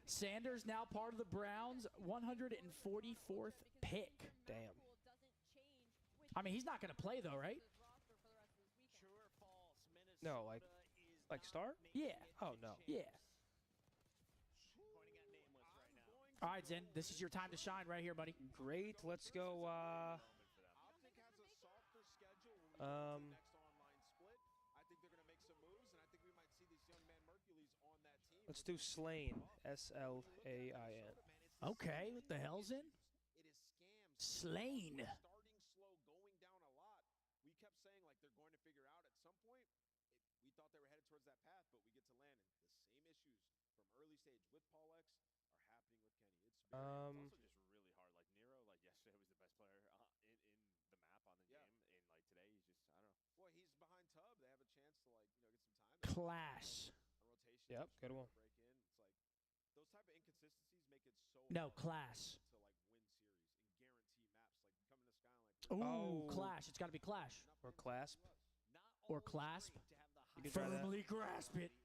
Sanders now part of the Browns, 144th pick. Damn. I mean, he's not going to play, though, right? No, like start? Yeah. Oh, no. Yeah. All right, Zen, this is your time to shine right here, buddy. Great. Let's go, let's do Slain. S-L-A-I-N. Okay, what the hell's in? Slain. We kept saying like they're going to figure out at some point. We thought they were headed towards that path, but we get to land, and the same issues from early stage with Paul X are happening with Kenny. It's also just really hard. Like Nero, like yesterday was the best player in the map on the game, and like today he's just I don't know. Boy, he's behind Tub. They have a chance to like get some time. Clash. Rotation. Yep, good one. Break in. It's like those type of inconsistencies make it so no hard Clash. to like win series and guarantee maps. Like come in the sky and like. Ooh, Clash. It's got to be Clash. Or Clasp. Or Clasp. You can try that. Firmly grasp it.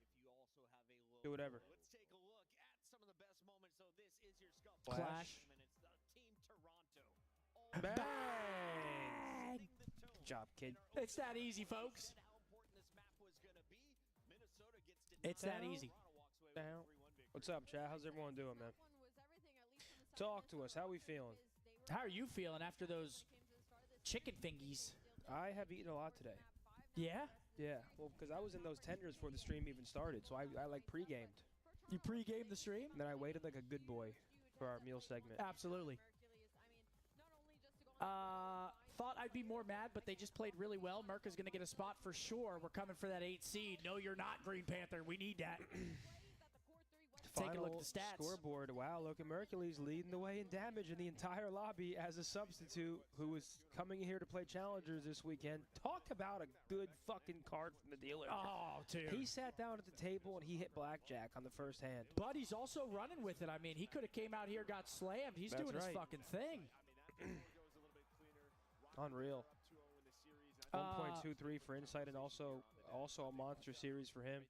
Do whatever. Let's take a look at some of the best moments. So this is your scuffle. Clash. Team Toronto. Bang! Good job, kid. It's that easy, folks. It's that easy. Down. What's up, chat? How's everyone doing, man? Talk to us. How we feeling? How are you feeling after those chicken fingies. I have eaten a lot today. Yeah? Yeah, well, because I was in those tenders before the stream even started, so I like pre-gamed. You pre-gamed the stream? And then I waited like a good boy for our meal segment. Absolutely. Thought I'd be more mad, but they just played really well. Merc is going to get a spot for sure. We're coming for that 8 seed. No, you're not, Green Panther. We need that. Take a look at the stats. Scoreboard. Wow, look at Mercules leading the way in damage in the entire lobby as a substitute who is coming here to play challengers this weekend. Talk about a good fucking card from the dealer. Oh, dude. He sat down at the table and he hit blackjack on the first hand. But he's also running with it. I mean, he could have came out here, got slammed. He's doing his fucking thing. Unreal. 1.23 for Insight, and also a monster series for him.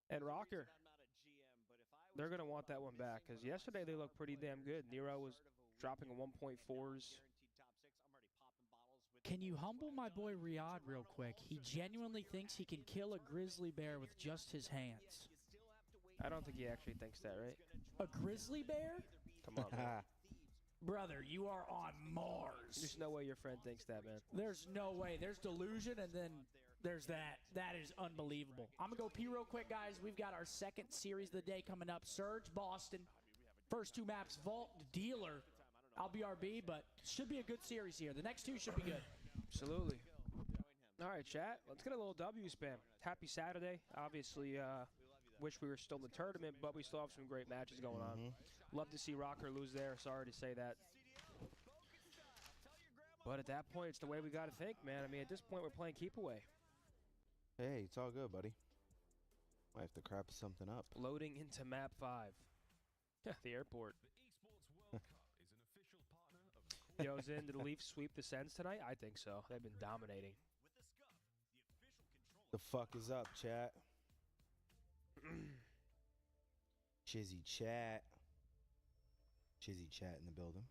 And Rocker. They're going to want that one back, because yesterday they looked pretty damn good. Nero was dropping 1.4s. Can you humble my boy Riyadh real quick? He genuinely thinks he can kill a grizzly bear with just his hands. I don't think he actually thinks that, right? A grizzly bear? Come on, man. Brother, you are on Mars. There's no way your friend thinks that, man. There's no way. There's delusion, and then there's that. That is unbelievable. I'm going to go pee real quick, guys. We've got our second series of the day coming up. Surge, Boston. First 2 maps, Vault, Dealer. I'll be RB, but should be a good series here. The next 2 should be good. Absolutely. All right, chat. Let's get a little W spam. Happy Saturday. Obviously, wish we were still in the tournament, but we still have some great matches going on. Love to see Rocker lose there. Sorry to say that. But at that point, it's the way we got to think, man. I mean, at this point, we're playing keep away. Hey, it's all good, buddy. Might have to crap something up. Loading into map 5. The airport. Yo, Zin, did the Leafs sweep the Sens tonight? I think so. They've been dominating. The fuck is up, chat? Chizzy chat. Chizzy chat in the building.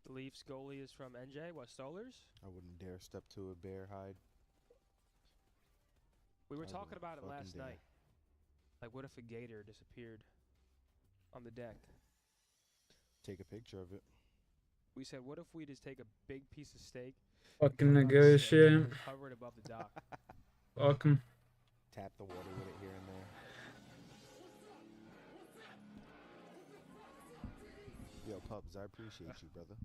The Leafs goalie is from NJ. What, Stolers? I wouldn't dare step to a bear hide. We were talking about it last night. Like, what if a gator disappeared on the deck? Take a picture of it. We said, what if we just take a big piece of steak, fucking negotiate, cover it above the dock? Fuck 'em. Tap the water with it here and there. Yo, Pubs, I appreciate you, brother.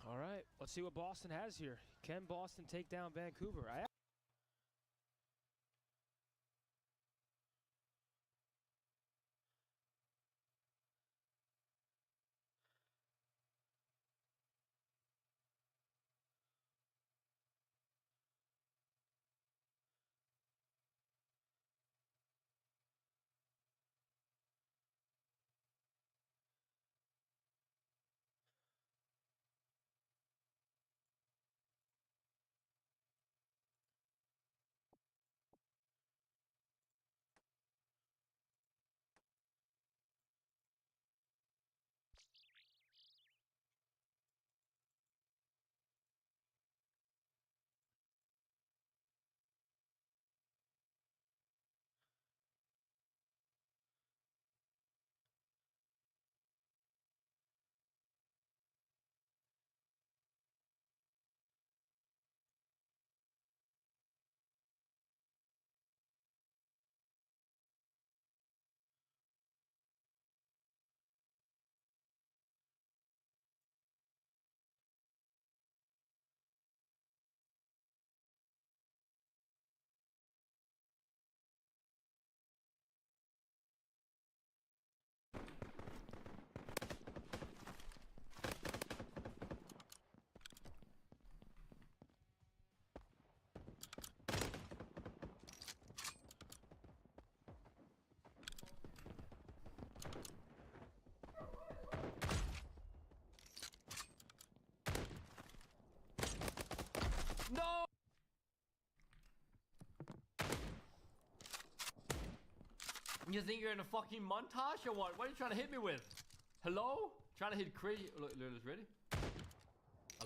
All right, let's see what Boston has here. Can Boston take down Vancouver? No! You think you're in a fucking montage or what? What are you trying to hit me with? Hello? Trying to hit crazy. Look, ready? I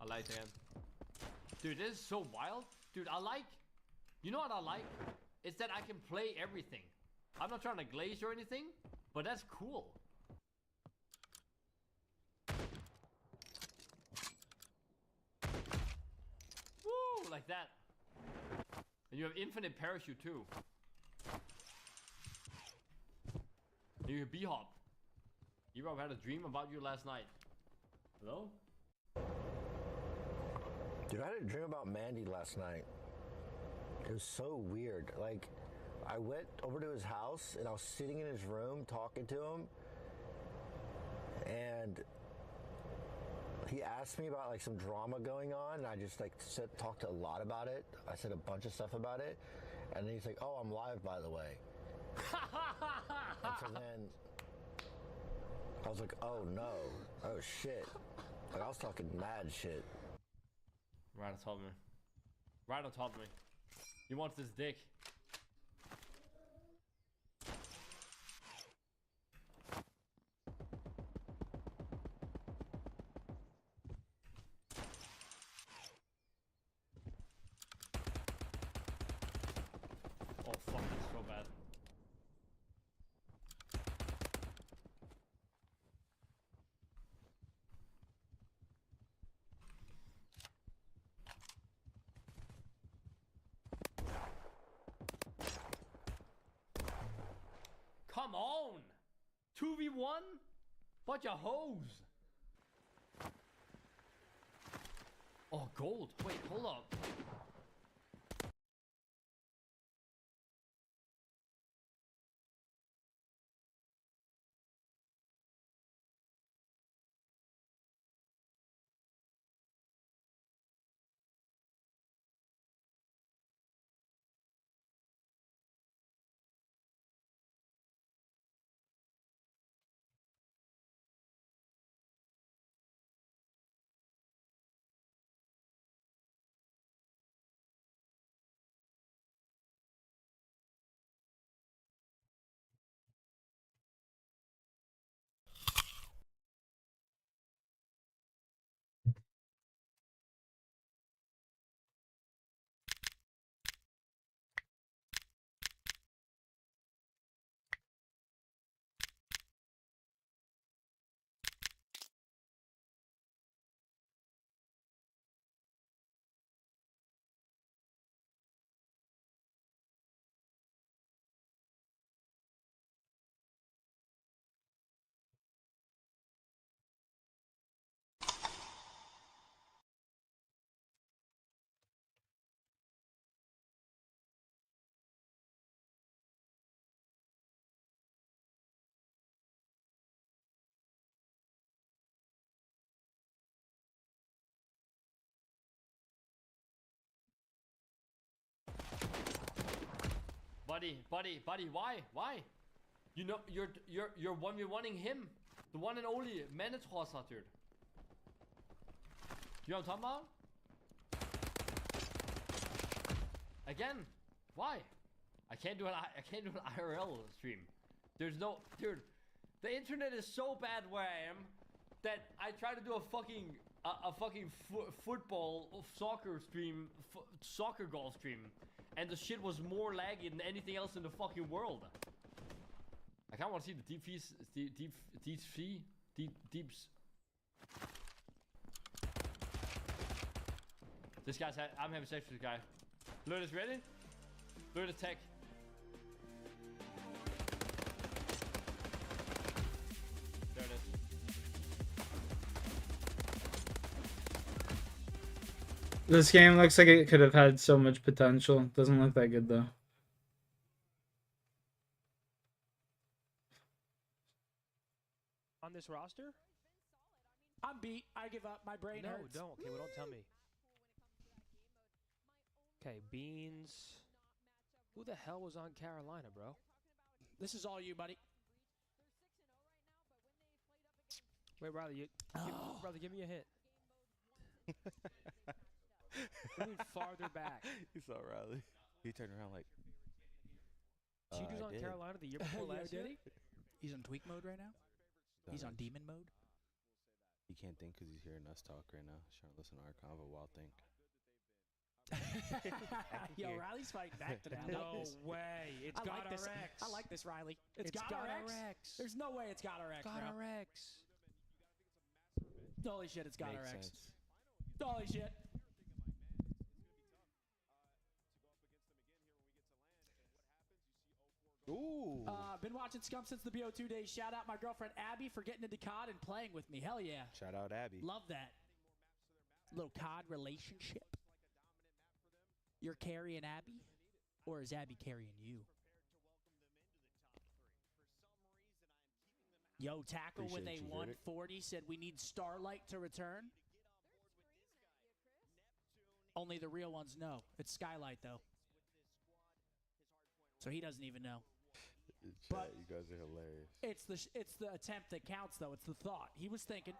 lied again. Dude, this is so wild. Dude, you know what I like? It's that I can play everything. I'm not trying to glaze or anything, but that's cool. Woo, like that. And you have infinite parachute too. And you can B-hop. Ebro had a dream about you last night. Hello? Dude, I had a dream about Mandy last night. It was so weird. Like, I went over to his house and I was sitting in his room talking to him, and he asked me about like some drama going on, and I just like talked a lot about it. I said a bunch of stuff about it, and then he's like, "Oh, I'm live, by the way." And so then I was like, "Oh no, oh shit!" Like I was talking mad shit. Right on top of me. Right on top of me. He wants this dick. Oh fuck, that's so bad. Come on! 2v1? Bunch of hoes! Oh, gold. Wait, hold up. Buddy, why? You know, you're 1v1ing him. The one and only Manitosa, dude. You know what I'm talking about? Again, why? I can't do an IRL stream. There's no, dude. The internet is so bad where I am that I try to do a fucking football soccer stream, soccer golf stream, and the shit was more laggy than anything else in the fucking world. I kind of want to see the deeps. This guy's I'm having sex with this guy. Learn is ready? Learn is tech. There it is. This game looks like it could have had so much potential. Doesn't look that good though. On this roster? I'm beat. I give up. My brain hurts. No, don't. Okay, well, don't tell me. Okay, Beans. Who the hell was on Carolina, bro? This is all you, buddy. Wait, Riley, brother, give me a hint. What do you mean farther back? You saw Riley. He turned around like. He was on Carolina the year before last year? Did he? He's on tweak mode right now? He's on demon mode? He can't think because he's hearing us talk right now. He's trying to listen to our convo while think. Yo, Riley's fighting back to that. No way. It's got this. RX. I like this, Riley. It's got RX. There's no way it's got RX. Got bro. RX. Holy shit, it's got Makes RX. sense. Holy shit. Ooh. Been watching Scum since the BO2 days. Shout out my girlfriend Abby for getting into COD and playing with me. Hell yeah. Shout out Abby. Love that. Little COD relationship. You're carrying Abby? Or is Abby carrying you? Yo, Tackle with a 140 said we need Starlight to return. Only the real ones know. It's Skylight, though. So he doesn't even know. But you guys are hilarious. It's the attempt that counts, though. It's the thought. He was thinking.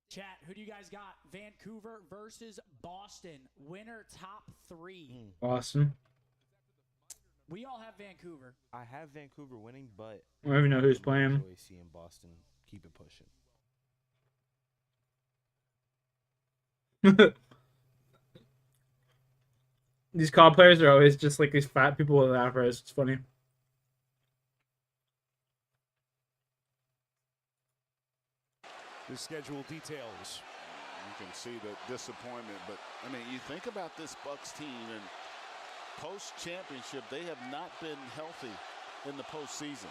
Chat, who do you guys got? Vancouver versus Boston. Winner top 3. Boston. We all have Vancouver. I have Vancouver winning, but I don't even know who's playing. enjoy seeing Boston keep it pushing. These COD players are always just like these fat people with afros. It's funny. The schedule details. You can see the disappointment, but I mean, you think about this Bucks team and post-championship, they have not been healthy in the postseason.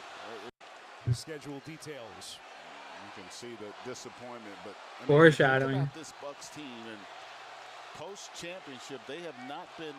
The schedule details. You can see the disappointment, but I mean, Foreshadowing. you think about this Bucks team and post-championship, they have not been